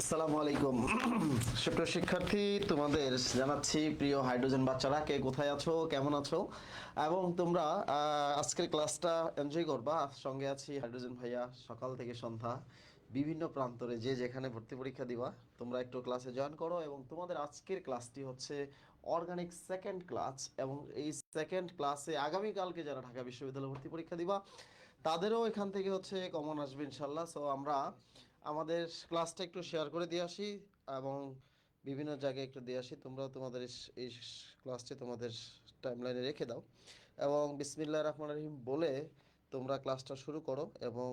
আসসালামু আলাইকুম। সুপ্রিয় শিক্ষার্থী, তোমাদের জানাচ্ছি প্রিয় হাইড্রোজেন বাচ্চারা, কে কোথায় আছো, কেমন আছো, এবং তোমরা আজকের ক্লাসটা এনজয় করবা। সঙ্গে আছি হাইড্রোজেন ভাইয়া। সকাল থেকে সন্ধ্যা বিভিন্ন প্রান্তরে যে যেখানে ভর্তি পরীক্ষা দিবা, তোমরা একটু ক্লাসে জয়েন করো। এবং তোমাদের আজকের ক্লাসটি হচ্ছে অর্গানিক সেকেন্ড ক্লাস, এবং এই সেকেন্ড ক্লাসে আগামীকালকে যারা ঢাকা বিশ্ববিদ্যালয়ে ভর্তি পরীক্ষা দিবা তাদেরও এখান থেকে হচ্ছে কমন আসবে ইনশাল্লাহ। সো আমরা আমাদের ক্লাসটা একটু শেয়ার করে দিয়ে আসি এবং বিভিন্ন জায়গায় একটু দিয়ে আসি। তোমরাও তোমাদের এই ক্লাসটি তোমাদের টাইমলাইনে রেখে দাও এবং বিসমিল্লাহির রহমানির রহিম বলে তোমরা ক্লাসটা শুরু করো। এবং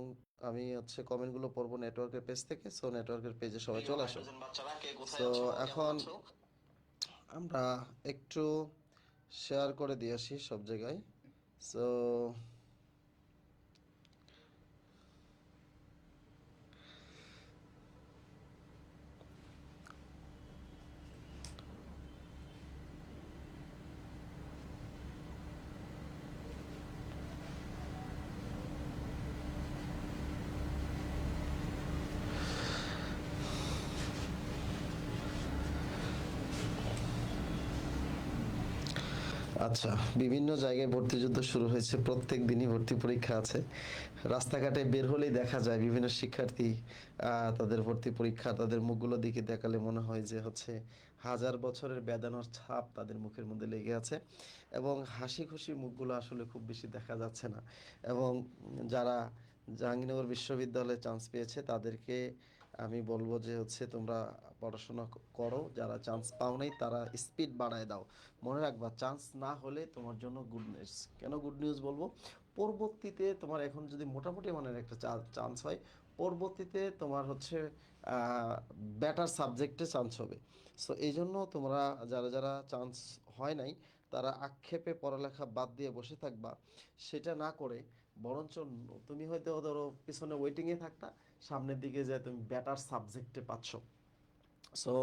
আমি হচ্ছে কমেন্টগুলো পড়বো নেটওয়ার্কের পেজ থেকে। সো নেটওয়ার্কের পেজে সবাই চলে আসো। সো এখন আমরা একটু শেয়ার করে দিয়ে আসি সব জায়গায়। সো আচ্ছা, বিভিন্ন জায়গায় ভর্তিযুদ্ধ শুরু হয়েছে, প্রত্যেক দিনই ভর্তি পরীক্ষা আছে। রাস্তাঘাটে বের হলেই দেখা যায় বিভিন্ন শিক্ষার্থী তাদের ভর্তি পরীক্ষা, তাদের মুখগুলো দিকে দেখালে মনে হয় যে হচ্ছে হাজার বছরের বেদানোর ছাপ তাদের মুখের মধ্যে লেগে আছে, এবং হাসি খুশি মুখগুলো আসলে খুব বেশি দেখা যাচ্ছে না। এবং যারা জাহাঙ্গীরনগর বিশ্ববিদ্যালয়ে চান্স পেয়েছে তাদেরকে আমি বলবো যে হচ্ছে তোমরা পড়াশোনা করো। যারা চান্স পাও নাই তারা স্পিড বাড়ায় দাও। মনে রাখবা, চান্স না হলে তোমার জন্য গুড নিউজ। কেন গুড নিউজ বলবো? পরবর্তীতে তোমার এখন যদি মোটামুটি মানের একটা চান্স হয়, পরবর্তীতে তোমার হচ্ছে বেটার সাবজেক্টে চান্স হবে। সো এই জন্য তোমরা যারা যারা চান্স হয় নাই তারা আক্ষেপে পড়ালেখা বাদ দিয়ে বসে থাকবা, সেটা না করে বরঞ্চ তুমি হয়তো ধরো পিছনে ওয়েটিংয়ে থাকতা, সামনের দিকে যায় তুমি বেটার সাবজেক্টে পাচ্ছ। সো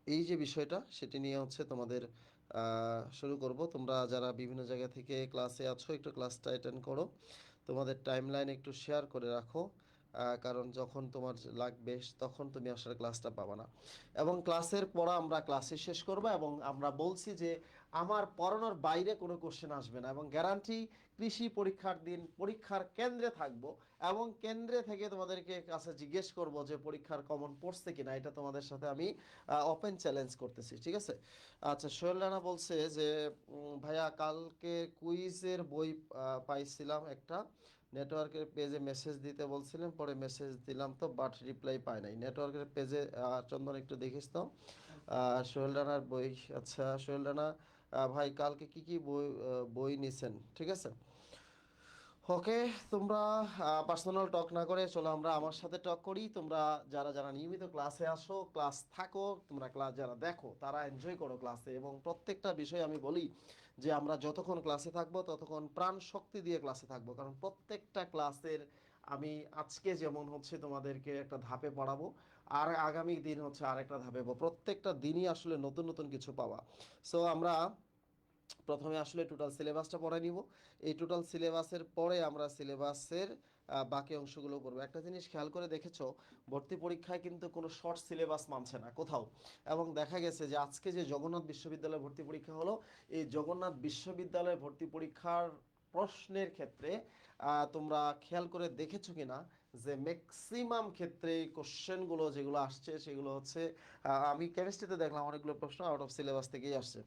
এই যে বিষয়টা সেটি নিয়ে হচ্ছে তোমাদের শুরু করব। তোমরা যারা বিভিন্ন জায়গা থেকে ক্লাসে আছো একটু ক্লাসটা অ্যাটেন্ড করো, তোমাদের টাইমলাইন একটু শেয়ার করে রাখো। কারণ যখন তোমার লাগবে তখন তুমি আসলে ক্লাসটা পাবা না। এবং ক্লাসের পড়া আমরা ক্লাসে শেষ করব, এবং আমরা বলছি যে আমার পড়ানোর বাইরে কোনো কোশ্চেন আসবে না, এবং গ্যারান্টি কৃষি পরীক্ষার দিন পরীক্ষার কেন্দ্রে থাকবো, এবং কেন্দ্রে থেকে তোমাদেরকে কাছে জিজ্ঞেস করব যে পরীক্ষার কমন পড়ছে কিনা। এটা তোমাদের সাথে আমি ওপেন চ্যালেঞ্জ করতেছি, ঠিক আছে? আচ্ছা, সোহেল রানা বলছে যে ভাইয়া কালকে কুইজের বই পাইছিলাম একটা, নেটওয়ার্কের পেজে মেসেজ দিতে বলছিলেন, পরে মেসেজ দিলাম তো বাট রিপ্লাই পাই নাই। নেটওয়ার্কের পেজে চন্দন একটু দেখিস তো সোহেল রানার বই। আচ্ছা সোহেল রানা ভাই, কালকে কি কি বই বই নিছেন? ঠিক আছে, ওকে। তোমরা পার্সোনাল টক না করে চলো আমরা আমার সাথে টক করি। তোমরা যারা যারা নিয়মিত ক্লাসে আসো, ক্লাস থাকো, তোমরা ক্লাস যারা দেখো তারা এনজয় করো ক্লাসে। এবং প্রত্যেকটা বিষয় আমি বলি যে আমরা যতক্ষণ ক্লাসে থাকবো ততক্ষণ প্রাণ শক্তি দিয়ে ক্লাসে থাকবো, কারণ প্রত্যেকটা ক্লাসের আমি আজকে যেমন হচ্ছে তোমাদেরকে একটা ধাপে পড়াবো, আর আগামী দিন হচ্ছে আরেকটা ধাপে পাবো। প্রত্যেকটা দিনই আসলে নতুন নতুন কিছু পাওয়া। সো আমরা প্রথমে আসলে টোটাল সিলেবাসটা পড়ে নিব। এই টোটাল সিলেবাসের পরে আমরা সিলেবাসের বাকি অংশগুলো করবো। একটা জিনিস খেয়াল করে দেখেছো, ভর্তি পরীক্ষায় কিন্তু কোনো শর্ট সিলেবাস মানছে না কোথাও। এবং দেখা গেছে যে আজকে যে জগন্নাথ বিশ্ববিদ্যালয়ে ভর্তি পরীক্ষা হলো, এই জগন্নাথ বিশ্ববিদ্যালয়ে ভর্তি পরীক্ষার প্রশ্নের ক্ষেত্রে তোমরা খেয়াল করে দেখেছো কিনা যে ম্যাক্সিমাম ক্ষেত্রে কোশ্চেনগুলো যেগুলো আসছে সেগুলো হচ্ছে আমি কেমিস্ট্রিতে দেখলাম অনেকগুলো প্রশ্ন আউট অফ সিলেবাস থেকেই আসছে,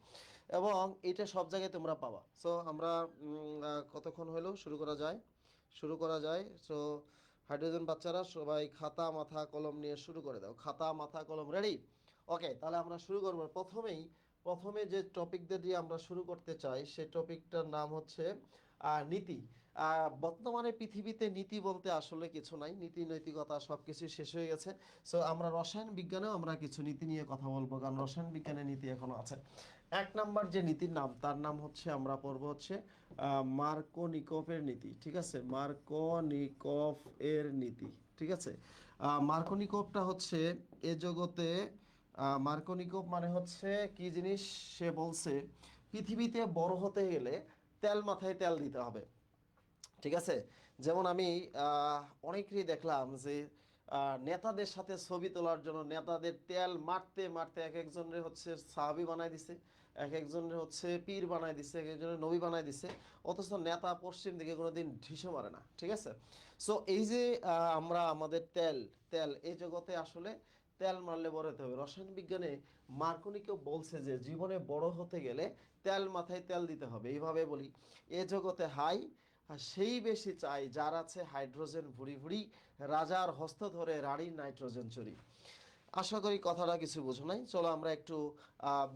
এবং এটা সব জায়গায় তোমরা পাবা। সো আমরা কতক্ষণ হলো শুরু করা যায়? শুরু করা যায়। সো হাইড্রোজেন বাচ্চারা সবাই খাতা মাথা কলম নিয়ে শুরু করে দাও। খাতা মাথা কলম রেডি? ওকে, তাহলে আমরা শুরু করবো। প্রথমে যে টপিকটা দিয়ে আমরা শুরু করতে চাই সেই টপিকটার নাম হচ্ছে নীতি। বর্তমানে পৃথিবীতে নীতি বলতে আসলে কিছু নাই, নীতি নৈতিকতা সব কিছু শেষ হয়ে গেছে। সো আমরা রসায়ন বিজ্ঞানেও আমরা কিছু নীতি নিয়ে কথা বলবো, কারণ রসায়ন বিজ্ঞানের নীতি এখনো আছে। এক নাম্বার যে নীতির নাম, তার নাম হচ্ছে আমরা পড়বো হচ্ছে মার্কোনিকফের নীতি। ঠিক আছে, মার্কোনিকফ এর নীতি। ঠিক আছে, মার্কোনিকফটা হচ্ছে এ জগতে মার্কোনিকফ মানে হচ্ছে কি জিনিস? সে বলছে পৃথিবীতে বড় হতে গেলে তেল মাথায় তেল দিতে হবে। ঠিক আছে, যেমন আমি অনেকেরই দেখলাম যে নেতাদের সাথে ছবি তোলার জন্য নেতাদের তেল মারতে মারতে এক একজনের হচ্ছে সাহাবি বানায় দিছে, এক একজনের হচ্ছে পীর বানায় দিছে, এক একজনের নবী বানায় দিছে, অথচ নেতা পশ্চিম দিকে কোনোদিন ঢিসে মারে না, ঠিক আছে? সো এই যে আমরা আমাদের তেল তেল এই জগতে আসলে তেল মারলে বড় হতে হবে। রসায়ন বিজ্ঞানে মার্কনি কেউ বলছে যে জীবনে বড় হতে গেলে তেল মাথায় তেল দিতে হবে। এইভাবে বলি, এ জগতে হাই আর সেই বেশি চাই যার আছে হাইড্রোজেন ভুড়ি ভুড়ি, রাজার হস্ত ধরে রানীর নাইট্রোজেন চুরি। আশা করি কথাটা কিছু বোঝো নাই। চলো আমরা একটু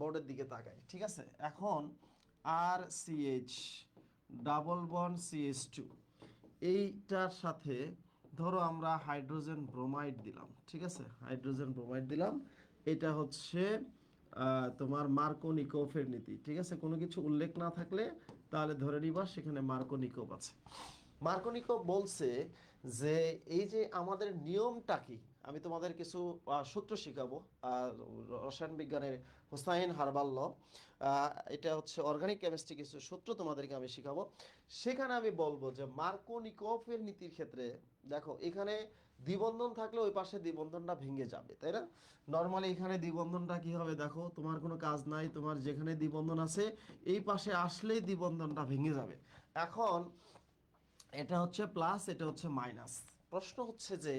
বোর্ডের দিকে তাকাই, ঠিক আছে? এখন আর সিএইচ ডাবল বন্ড সিএইচ 2, এইটার সাথে ধরো আমরা হাইড্রোজেন ব্রোমাইড দিলাম, ঠিক আছে? হাইড্রোজেন ব্রোমাইড দিলাম। এটা হচ্ছে তোমার মার্কোনিকোভের নীতি, ঠিক আছে? কোনো কিছু উল্লেখ না থাকলে তাহলে ধরে নিবা সেখানে মার্কোনিকোভ আছে। মার্কোনিকোভ বলছে যে এই যে আমাদের নিয়মটা কি, আমি তোমাদের কিছু সূত্র শিখাবো রসায়ন বিজ্ঞানের হোসাইন হার্বাল ল, এটা হচ্ছে অর্গানিক কেমিস্ট্রি, কিছু সূত্র তোমাদেরকে আমি শিখাবো। সেখানে আমি বলবো যে মার্কোনিকোভের নীতির ক্ষেত্রে দেখো এখানে দ্বিবন্ধন থাকলে ওই পাশে দ্বিবন্ধনটা ভেঙে যাবে, তাই না? নর্মালি এখানে দ্বিবন্ধনটা কি হবে দেখো, তোমার কোনো কাজ নাই, তোমার যেখানে দ্বিবন্ধন আছে এই পাশে আসলেই দ্বিবন্ধনটা ভেঙে যাবে। এখন এটা হচ্ছে প্লাস, এটা হচ্ছে মাইনাস। প্রশ্ন হচ্ছে যে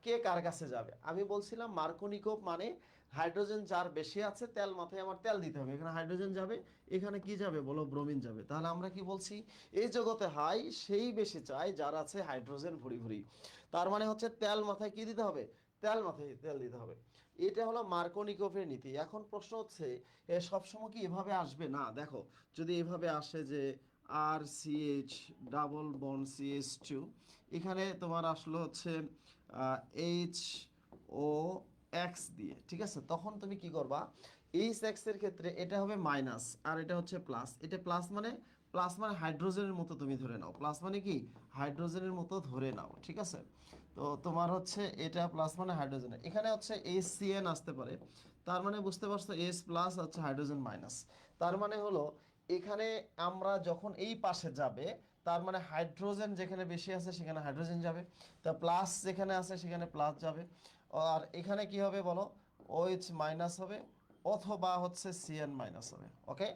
কে কার কাছে যাবে? আমি বলছিলাম মার্কোনিকোভ মানে হাইড্রোজেন যার বেশি আছে তেল মাথায় আমার তেল দিতে হবে, এখানে হাইড্রোজেন যাবে, এখানে কি যাবে বলো? ব্রোমিন যাবে। তাহলে আমরা কি বলছি? এই জগতে হাই সেই বেশি চাই যার আছে হাইড্রোজেন ভুরি ভুরি। তার মানে হচ্ছে তেল মাথায় কি দিতে হবে? তেল মাথায় তেল দিতে হবে। এটা হলো মার্কোনিকোভের নীতি। এখন প্রশ্ন হচ্ছে সবসময় কি এভাবে আসবে? না, দেখো যদি এভাবে আসে যে আর সিএইচ ডাবল বন্ড সিএইচ 2, এখানে তোমার আসলে হচ্ছে এইচ ও এক্স দিয়ে, ঠিক আছে? তখন তুমি কি করবা? এইচ এক্স এর ক্ষেত্রে এটা হবে মাইনাস আর এটা হচ্ছে প্লাস। এটা প্লাস মানে হাইড্রোজেনের মতো তুমি ধরে নাও, প্লাস মানে কি হাইড্রোজেনের মতো ধরে নাও, ঠিক আছে? তো তোমার হচ্ছে এটা প্লাস মানে হাইড্রোজেনের, এখানে হচ্ছে HCN আসতে পারে। তার মানে বুঝতে পারছো এস প্লাস হচ্ছে হাইড্রোজেন মাইনাস। তার মানে হলো এখানে আমরা যখন এই পাশে যাবে তার মানে হাইড্রোজেন যেখানে বেশি আছে সেখানে হাইড্রোজেন যাবে, তা প্লাস যেখানে আছে সেখানে প্লাস যাবে। আর এখানে কি হবে বলো? OH মাইনাস হবে অথবা হচ্ছে CN মাইনাস হবে। ওকে,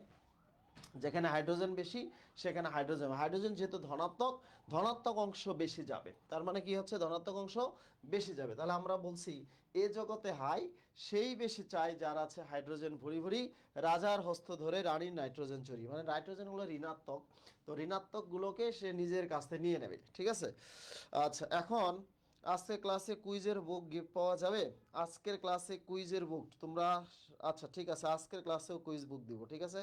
যেখানে হাইড্রোজেন বেশি সেখানে হাইড্রোজেন, হাইড্রোজেন যেহেতু ধনাত্মক, ধনাত্মক অংশ বেশি যাবে, তার মানে কি হচ্ছে ধনাত্মক অংশ বেশি যাবে। তাহলে আমরা বলছি এ জগতে হাই সেই বেশি চাই যার আছে হাইড্রোজেন ভুরি ভুরি, রাজার হস্ত ধরে রানীর নাইট্রোজেন চুরি। মানে নাইট্রোজেন হলো ঋণাত্মক, তো ঋণাত্মক গুলোকে সে নিজের কাছে নিয়ে নেবে, ঠিক আছে? আচ্ছা, এখন আজকে ক্লাসে কুইজের বুক গিফট পাওয়া যাবে। আজকের ক্লাসে কুইজের বুক তোমরা, আচ্ছা ঠিক আছে, আজকের ক্লাসেও কুইজ বুক দিব, ঠিক আছে?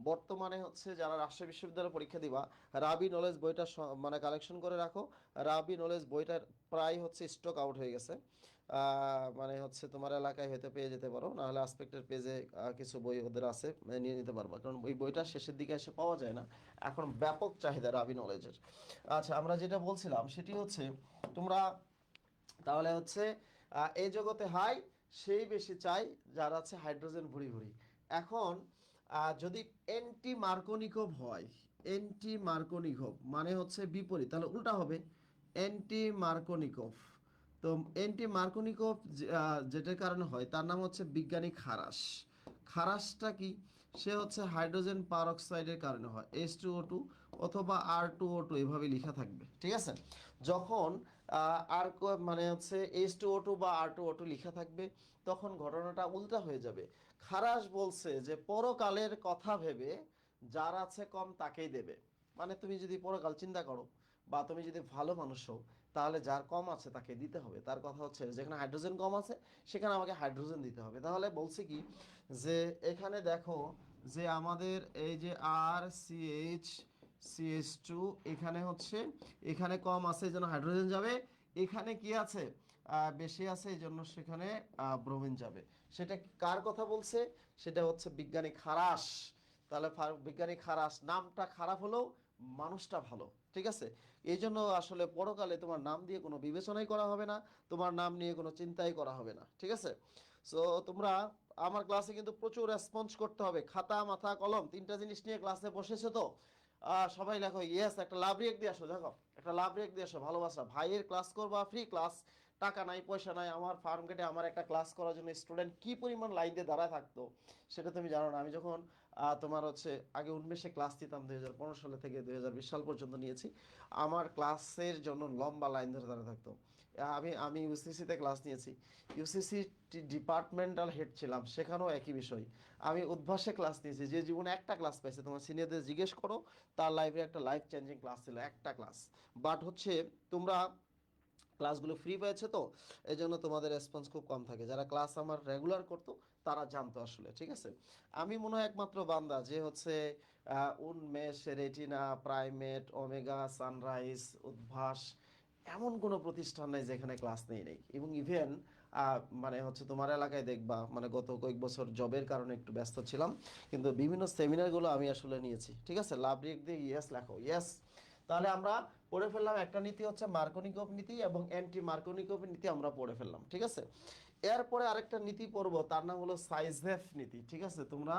বর্তমানে হচ্ছে যারা রাজশাহী বিশ্ববিদ্যালয়ে পরীক্ষা দিবা, রাবি নলেজ বইটা মানে কালেকশন করে রাখো। রাবি নলেজ বইটার প্রায় হচ্ছে স্টক আউট হয়ে গেছে। মানে হচ্ছে তোমার এলাকায় হয়তো পেয়ে যেতে পারো, নাহলে আসপেক্টের পেজে কিছু বই ওদের আছে, নিয়ে নিতে পারবা, কারণ ওই বইটা শেষের দিকে এসে পাওয়া যায় না। এখন ব্যাপক চাহিদা রাবি নলেজের। আচ্ছা, আমরা যেটা বলছিলাম সেটি হচ্ছে তোমরা তাহলে হচ্ছে এই জগতে হাই সেই বেশি চাই যার আছে হাইড্রোজেন ভুরি ভুরি। এখন যদি এন্টি মার্কোনিকোভ হয়, এন্টি মার্কোনিকোভ মানে হচ্ছে বিপরীত, তাহলে উল্টা হবে অ্যান্টি মার্কোনিকোভ। তো অ্যান্টি মার্কোনিকোভ যেটার কারণে হয় তার নাম হচ্ছে বিজ্ঞানী খারাস। খারাসটা কি? সে হচ্ছে হাইড্রোজেন পারঅক্সাইডের কারণে হয়, H2O2 অথবা R2O2 এভাবে লেখা থাকবে, ঠিক আছে? যখন আর মানে হচ্ছে H2O2 বা R2O2 লেখা থাকবে তখন ঘটনাটা উল্টা হয়ে যাবে। খারাস বলছে যে পরকালের কথা ভেবে যার আছে কম তাকেই দেবে। মানে তুমি যদি পরকাল চিন্তা করো বা তুমি যদি ভালো মানুষ হও তাহলে যার কম আছে তাকে দিতে হবে। তার কথা হচ্ছে যেখানে হাইড্রোজেন কম আছে সেখানে আমাকে হাইড্রোজেন দিতে হবে। তাহলে বলছে কি যে এখানে দেখো যে আমাদের এই যে RCH CH2, এখানে হচ্ছে এখানে কম আছে এই জন্য হাইড্রোজেন যাবে, এখানে কি আছে বেশি আছে এই জন্য সেখানে ব্রোমিন যাবে। সেটা কার কথা বলছে? সেটা হচ্ছে বিজ্ঞানী খারাস। তাহলে বিজ্ঞানী খারাস নামটা খারাপ হলেও মানুষটা ভালো, ঠিক আছে? এই জন্য আসলে পরকালে তোমার নাম দিয়ে কোনো বিবেচনাই করা হবে না, তোমার নাম নিয়ে কোনো চিন্তাই করা হবে না, ঠিক আছে? সো তোমরা আমার ক্লাসে কিন্তু প্রচুর রেসপন্স করতে হবে, খাতা মাথা কলম তিনটা জিনিস নিয়ে ক্লাসে বসেছো তো? সবাই লেখো ইয়েস, একটা লাভ রিয়েক্ট দিয়ে আসো, দেখো একটা লাভ রিয়েক্ট দিয়ে আসো, ভালোবাসা ভাইয়ের ক্লাস করবা ফ্রি ক্লাস, টাকা নাই পয়সা নাই, আমার ফার্ম গেটে আমার একটা ক্লাস করার জন্য স্টুডেন্ট কি পরিমাণ লাইন দিয়ে দাঁড়ায় থাকতো সেটা তুমি জানো না। আমি যখন তোমার হচ্ছে আগে উন্মেষে ক্লাস দিতাম 2015 সালে থেকে 2020 সাল পর্যন্ত নিয়েছি, আমার ক্লাসের জন্য লম্বা লাইন ধরে দাঁড়ায় থাকতো। আমি আমি ইউসিসিতে ক্লাস নিয়েছি, ইউসিসি ডিপার্টমেন্টাল হেড ছিলাম, সেখানেও একই বিষয়। আমি উদ্ভাসে ক্লাস নিয়েছি, যে জীবনে একটা ক্লাস পাইছে, তোমার সিনিয়রদের জিজ্ঞেস করো, তার লাইফে একটা লাইফ চেঞ্জিং ক্লাস ছিল, একটা ক্লাস। বাট হচ্ছে তোমরা ক্লাসগুলো ফ্রি পেয়েছে তো এই জন্য তোমাদের রেসপন্স খুব কম থাকে। যারা ক্লাস আমার রেগুলার করতো তারা জানতো আসলে, ঠিক আছে। আমি মনে হয় একমাত্র বান্দা যে হচ্ছে উন্মেষ, retina, primate, omega, sunrise, Udvash, এমন কোনো প্রতিষ্ঠান নেই যেখানে ক্লাস নেই। এবং ইভেন মানে হচ্ছে তোমার এলাকায় দেখবা, মানে গত কয়েক বছর জবের কারণে একটু ব্যস্ত ছিলাম, কিন্তু বিভিন্ন সেমিনারগুলো আমি আসলে নিয়েছি, ঠিক আছে। লাভ রেখ দিয়ে ইয়েস লেখো, ইয়েস। তাহলে আমরা পড়ে ফেললাম একটা নীতি হচ্ছে মার্কোনিকভ নীতি, এবং অ্যান্টি মার্কোনিকভ নীতি আমরা পড়ে ফেললাম, ঠিক আছে। এরপরে আরেকটা নীতি পড়বো, তার নাম হলো সাইজেফ নীতি, ঠিক আছে। তোমরা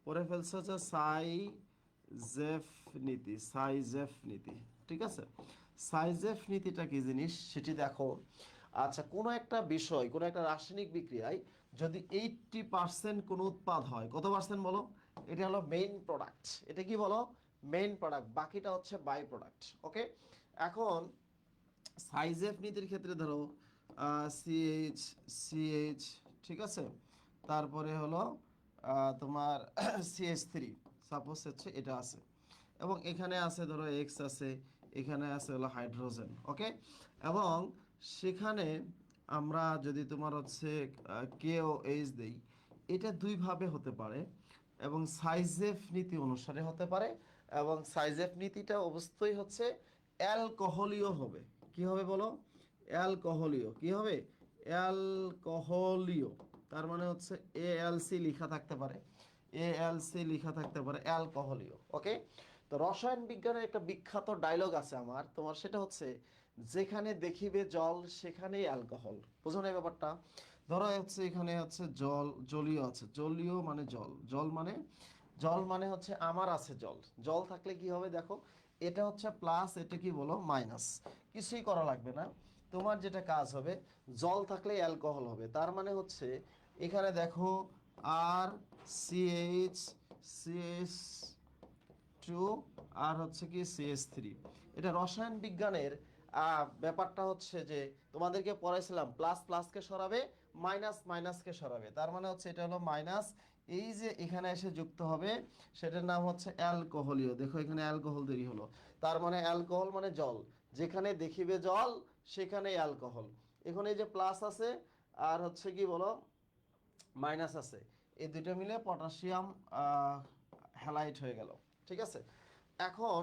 পড়ে ফেলছো হচ্ছে সাইজেফ নীতি, সাইজেফ নীতি, ঠিক আছে। সাইজেফ নীতিটা কি জিনিস সেটি দেখো। আচ্ছা, কোনো একটা বিষয়, কোনো একটা রাসায়নিক বিক্রিয়ায় যদি 80% কোনো উৎপাদ হয়, কত পার্সেন্ট বলো? এটা হলো মেইন প্রোডাক্ট। এটা কি বলো? মেইন প্রোডাক্ট, বাকিটা হচ্ছে বাই প্রোডাক্ট। ওকে, এখন সাইজেফ নীতির ক্ষেত্রে ধরো সিএইচ, সিএইচ, ঠিক আছে। তারপরে হলো তোমার CH3, সাপোজ হচ্ছে এটা আছে, এবং এখানে আছে ধরো এক্স আছে, এখানে আছে হলো হাইড্রোজেন, ওকে। এবং সেখানে আমরা যদি তোমার হচ্ছে কে ও এইচ দেই, এটা দুইভাবে হতে পারে, এবং সাইজেফ নীতি অনুসারে হতে পারে, এবং সাইজেফ নীতিটা অবশ্যই হচ্ছে অ্যালকোহলীয় হবে। কি হবে বলো? অ্যালকোহলীয়। কি হবে? অ্যালকোহলীয়। তার মানে হচ্ছে ALC লেখা থাকতে পারে, ALC লেখা থাকতে পারে, অ্যালকোহলীয়, ওকে। তো রসায়ন বিজ্ঞানের একটা বিখ্যাত ডায়লগ আছে আমার তোমার, সেটা হচ্ছে যেখানে দেখিবে জল সেখানেই অ্যালকোহল। বুঝো না এই ব্যাপারটা? ধরো হচ্ছে এখানে হচ্ছে জল, জলীয় আছে, জলীয় মানে জল, জল মানে, জল মানে হচ্ছে আমার আছে জল, জল থাকলে কি হবে দেখো, এটা হচ্ছে প্লাস, এটা কি বলো মাইনাস, কিছুই করা লাগবে না। তোমার যেটা কাজ হবে, জল থাকলে অ্যালকোহল হবে, তার মানে হচ্ছে এখানে দেখো আর সিএইচ, সিএইচ টু, আর হচ্ছে কি CH3। এটা রসায়ন বিজ্ঞানের ব্যাপারটা হচ্ছে যে তোমাদেরকে পড়াইছিলাম প্লাস প্লাসকে সরাবে, মাইনাস মাইনাসকে সরাবে, তার মানে হচ্ছে এটা হলো মাইনাস, এই যে এখানে এসে যুক্ত হবে, সেটার নাম হচ্ছে অ্যালকোহলীয়। দেখো এখানে অ্যালকোহল তৈরি হলো, তার মানে অ্যালকোহল মানে জল, যেখানে দেখিবে জল সেখানে অ্যালকোহল। এখন এই যে প্লাস আছে আর হচ্ছে কি বলো মাইনাস আছে, এই দুটো মিলে পটাশিয়াম হ্যালাইড হয়ে গেল, ঠিক আছে। এখন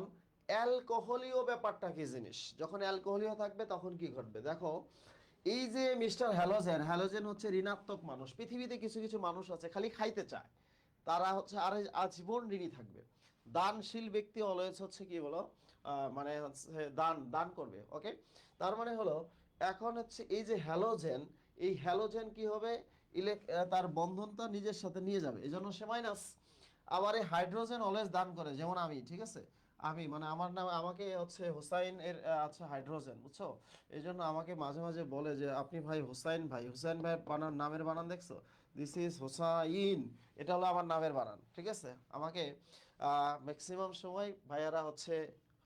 অ্যালকোহলীয় ব্যাপারটা কি জিনিস, যখন অ্যালকোহলীয় থাকবে তখন কি ঘটবে দেখো। এই যে মিস্টার হ্যালোজেন, হ্যালোজেন হচ্ছে ঋণাত্মক মানুষ। পৃথিবীতে কিছু কিছু মানুষ আছে খালি খাইতে চায়, তারা হচ্ছে আর আজীবন ঋণী থাকবে। দানশীল ব্যক্তি অলওয়েজ হচ্ছে কি বলো মানে হচ্ছে দান দান করবে, ওকে। তার মানে হলো এখন হচ্ছে এই যে হ্যালোজেন, এই হ্যালোজেন কি হবে, তার বন্ধনটা নিজের সাথে নিয়ে যাবে, এজন্য সে মাইনাস। আবার এই হাইড্রোজেন অলওয়েজ দান করে, যেমন আমি, ঠিক আছে। আমি মানে আমার নাম, আমাকে হচ্ছে হোসাইন এর আছে হাইড্রোজেন, বুঝছো। এই জন্য আমাকে মাঝে মাঝে বলে যে আপনি ভাই হোসাইন ভাই, হোসাইন ভাই বানান, নামের বানান দেখছো, দিস ইজ হোসাইন, এটা হলো আমার নামের বানান, ঠিক আছে। আমাকে ম্যাক্সিমাম সময় ভাইয়ারা হচ্ছে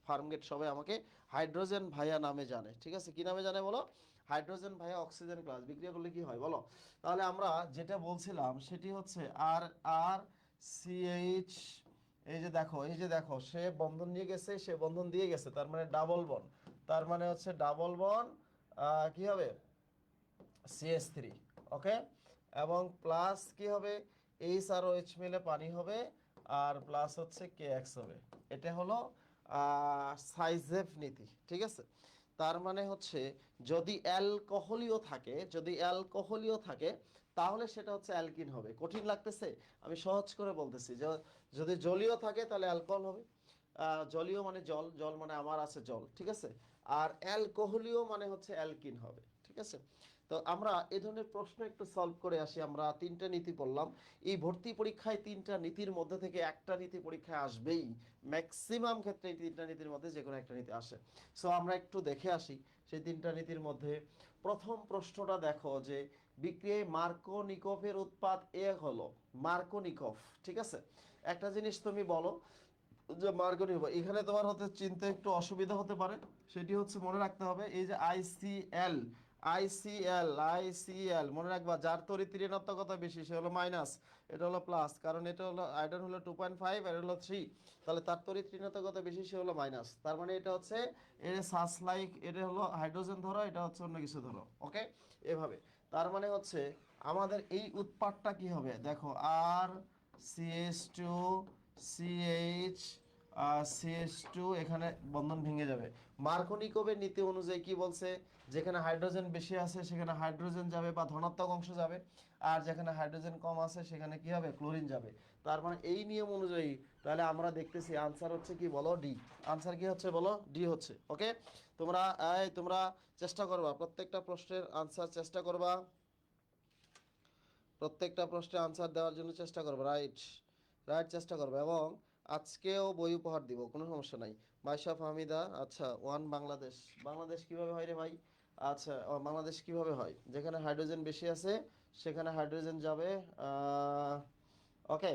ফার্মগেট সবাই আমাকে হাইড্রোজেন ভাইয়া নামে জানে, ঠিক আছে। কি নামে জানে বলো? হাইড্রোজেন ভাইয়া অক্সিজেন ক্লাস বিক্রিয়া করলে কি হয় বলো? তাহলে আমরা যেটা বলছিলাম সেটি হচ্ছে আর আর সিএইচ, এই যে দেখো, এই যে দেখো, সে বন্ধন নিয়ে গেছে, সে বন্ধন দিয়ে গেছে, তার মানে ডাবল বন, তার মানে হচ্ছে ডাবল বন কি হবে CH3, ওকে। এবং প্লাস কি হবে, এইচ আর OH মিলে পানি হবে, আর প্লাস হচ্ছে KX হবে। এটা হলো সাইজেফ নীতি, ঠিক আছে। তার মানে হচ্ছে যদি অ্যালকোহলীয় থাকে, যদি অ্যালকোহলীয় থাকে তাহলে সেটা হচ্ছে অ্যালকিন হবে। কঠিন লাগতেছে? আমি সহজ করে বলতেছি, যে যদি জলীয় থাকে তাহলে অ্যালকোহল হবে। জলীয় মানে জল, জল মানে আমার আছে জল, ঠিক আছে। আর অ্যালকোহলীয় মানে হচ্ছে অ্যালকিন হবে, ঠিক আছে। তো আমরা এই ধরনের প্রশ্ন একটু সলভ করে আসি। আমরা তিনটা নীতি পড়লাম, এই ভর্তি পরীক্ষায় তিনটা নীতির মধ্যে থেকে একটা নীতি পরীক্ষায় আসবেই, ম্যাক্সিমাম ক্ষেত্রে এই তিনটা নীতির মধ্যে যে কোনো একটা নীতি আসে। সো আমরা একটু দেখে আসি সেই তিনটা নীতির মধ্যে। প্রথম প্রশ্নটা দেখো যে বিক্রিয়ায় মার্কোনিকভের উৎপাদ এ হলো মার্কোনিকভ, ঠিক আছে। একটা জিনিস তুমি বলো যে মার্কোনিকভ, এখানে তোমার হতে চিনতে একটু অসুবিধা হতে পারে, সেটি হচ্ছে মনে রাখতে হবে এই যে আইসিএল, আইসিএল মনে রাখবা, যার তড়িৎ ঋণাত্মকতা বেশি সে হলো মাইনাস, এটা হলো প্লাস, কারণ এটা হলো আয়রন হলো 2.5 আর হলো 3, তাহলে তার তড়িৎ ঋণাত্মকতা বেশি সে হলো মাইনাস, তার মানে এটা হচ্ছে এটা সাস লাইক, এটা হলো হাইড্রোজেন ধরো, এটা হচ্ছে অন্য কিছু ধরো, ওকে, এভাবে। তার মানে হচ্ছে আমাদের এই উৎপাদটা কি হবে দেখো, আর CH2 CH CH2, এখানে বন্ধন ভেঙে যাবে। মার্কোনিকভের নীতি অনুযায়ী কি বলছে, যেখানে হাইড্রোজেন বেশি আছে সেখানে হাইড্রোজেন যাবে বা ধনাত্মক অংশ যাবে, আর যেখানে হাইড্রোজেন কম আছে সেখানে কি হবে, ক্লোরিন যাবে। তার মানে এই নিয়ম অনুযায়ী তাহলে আমরা দেখতেছি আনসার হচ্ছে কি বলো, ডি। আনসার কি হচ্ছে বলো, ডি হচ্ছে, ওকে। তোমরা চেষ্টা করবা, প্রত্যেকটা প্রশ্নের আনসার চেষ্টা করবা, প্রত্যেকটা প্রশ্নের আনসার দেওয়ার জন্য চেষ্টা করবো, রাইট, রাইট চেষ্টা করবো। এবং আজকেও বই উপহার দিব, কোনো সমস্যা নাই। মাইশা ফাহমিদা, আচ্ছা ওয়ান বাংলাদেশ, বাংলাদেশ কিভাবে হয় রে ভাই? আচ্ছা বাংলাদেশ কিভাবে হয়, যেখানে হাইড্রোজেন বেশি আছে সেখানে হাইড্রোজেন যাবে, ওকে।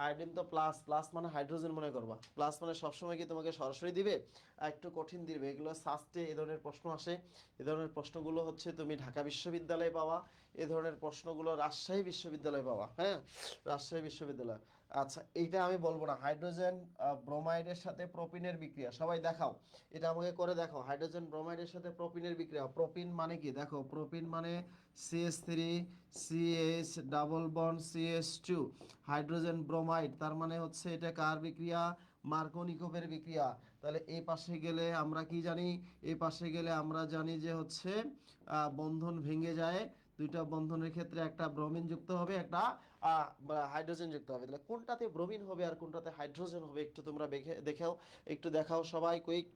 আয়োডিন তো প্লাস, প্লাস মানে হাইড্রোজেন মনে করবা, প্লাস মানে সবসময় কি তোমাকে সরাসরি দিবে, একটু কঠিন দিবে, এগুলো সাস্টে এ ধরনের প্রশ্ন আসে। এ ধরনের প্রশ্নগুলো হচ্ছে তুমি ঢাকা বিশ্ববিদ্যালয়ে পাওয়া, এ ধরনের প্রশ্নগুলো রাজশাহী বিশ্ববিদ্যালয়ে পাওয়া, হ্যাঁ, রাজশাহী বিশ্ববিদ্যালয়। আচ্ছা এইটা আমি বলবো না, হাইড্রোজেন ব্রোমাইডের সাথে প্রোপিনের বিক্রিয়া, সবাই দেখাও, এটা আমাকে করে দেখো, হাইড্রোজেন ব্রোমাইডের সাথে প্রোপিনের বিক্রিয়া। প্রোপিন মানে কি দেখো, প্রোপিন মানে CH3 CH double bond CH2 hydrogen bromide, তার মানে হচ্ছে এটা কার বিক্রিয়া, মার্কোনিকভের বিক্রিয়া। তাহলে এই পাশে গেলে আমরা কি জানি, এই পাশে গেলে আমরা জানি যে হচ্ছে বন্ধন ভেঙে যায়, দুইটা বন্ধনের ক্ষেত্রে একটা ব্রোমিন যুক্ত হবে, একটা হাইড্রোজেন যুক্ত হবে। তাহলে কোনটাতে ব্রোমিন হবে আর কোনটাতে হাইড্রোজেন হবে একটু তোমরা দেখাও, একটু দেখাও সবাই, কুইক।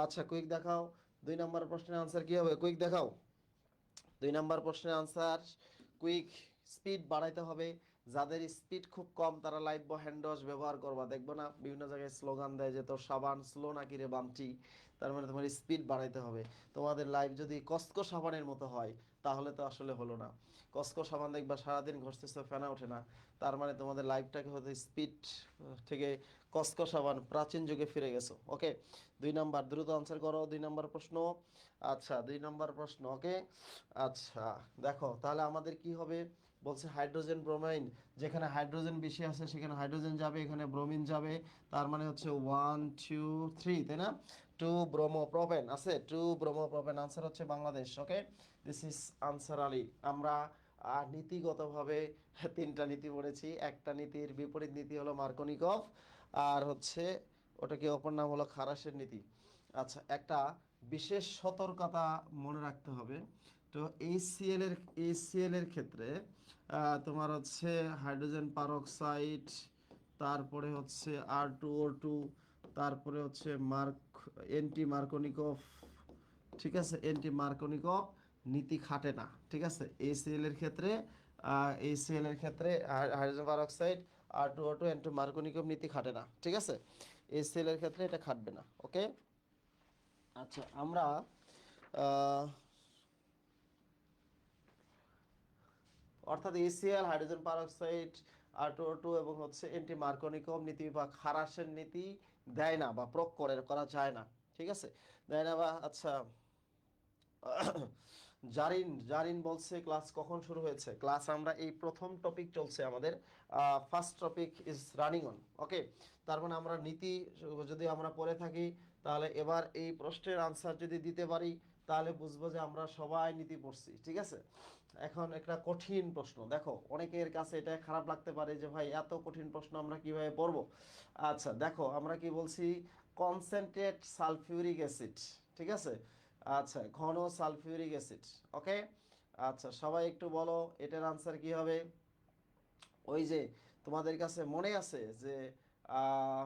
আচ্ছা কুইক দেখাও, 2 নম্বর প্রশ্নের আনসার কি হবে, কুইক দেখাও। 2 নম্বর প্রশ্নের আনসার কুইক, স্পিড বাড়াইতে হবে। যাদের স্পিড খুব কম তারা লাইভ বা হ্যান্ড ওয়াশ ব্যবহার করবা, দেখবো না বিভিন্ন জায়গায় স্লোগান দেয় যে তোর সাবান স্লো নাকি রে বান্টি, তার মানে তোমার স্পিড বাড়াইতে হবে। তোমাদের লাইভ যদি কসকো সাবানের মতো হয় তাহলে তো আসলে হলো না। কসকো সাবান দেখবা সারাদিন ঘষতেছে ফেনা ওঠে না, তার মানে তোমাদের লাইভটাকে হয়তো স্পিড থেকে কসকো সাবান প্রাচীন যুগে ফিরে গেছো, ওকে। 2 নম্বর দ্রুত আনসার করো, 2 নম্বর প্রশ্ন। আচ্ছা 2 নম্বর প্রশ্ন, ওকে। আচ্ছা দেখো তাহলে আমাদের কি হবে, বলছে হাইড্রোজেন ব্রোমাইন, যেখানে হাইড্রোজেন বেশি আছে সেখানে হাইড্রোজেন যাবে, এখানে ব্রোমিন যাবে, তার মানে হচ্ছে 1 2 3, তাই না, 2 ব্রোমোপ্রোপেন আছে, 2 ব্রোমোপ্রোপেন, আনসার হচ্ছে Bangladesh, okay. This is Ansar Ali. আমরা নীতিগতভাবে তিনটা নীতি পড়েছি, একটা নীতির বিপরীত নীতি হলো মার্কোনিকভ, আর হচ্ছে ওটা কি অপর নাম হলো খারাসের নীতি। আচ্ছা একটা বিশেষ সতর্কতা মনে রাখতে হবে, তো এইচসিএল এর ক্ষেত্রে তোমার হচ্ছে হাইড্রোজেন পারঅক্সাইড, তারপরে হচ্ছে R2O2, তারপরে হচ্ছে এন্টি মার্কোনিকভ, ঠিক আছে, এন্টি মার্কোনিকভ নীতি খাটে না, ঠিক আছে। এইচসিএল এর ক্ষেত্রে হাইড্রোজেন পারঅক্সাইড R2O2 এন্টি মার্কোনিকভ নীতি খাটে না, ঠিক আছে। এইচসিএল এর ক্ষেত্রে এটা খাটবে না, ওকে। আচ্ছা আমরা আহ, অর্থাৎ এসিএল, হাইড্রোজেন পারঅক্সাইড, R2O2 এবং হচ্ছে এন্টি মার্কোনিকভ নীতি বা খারাসের নীতি দেয় না বা প্রয়োগ করা যায় না, ঠিক আছে, দেয় না বা। আচ্ছা জারিন জারিন বলছে ক্লাস কখন শুরু হয়েছে, ক্লাস আমরা এই প্রথম টপিক চলছে আমাদের, first topic is running on, okay. তার মানে আমরা নীতি যদি আমরা পড়ে থাকি তাহলে এবার এই প্রশ্নের আনসার যদি দিতে পারি তাহলে বুঝবো যে আমরা সবাই নীতি পড়ছি, ঠিক আছে। এখন একটা কঠিন প্রশ্ন দেখো, অনেকের কাছে এটা খারাপ লাগতে পারে যে ভাই এত কঠিন প্রশ্ন আমরা কিভাবে পড়বো। আচ্ছা দেখো আমরা কি বলছি, কনসেন্ট্রেট সালফিউরিক অ্যাসিড, ঠিক আছে। আচ্ছা ঘন সালফিউরিক অ্যাসিড, ওকে। আচ্ছা সবাই একটু বলো এটার আনসার কি হবে। ওই যে তোমাদের কাছে মনে আছে যে আহ,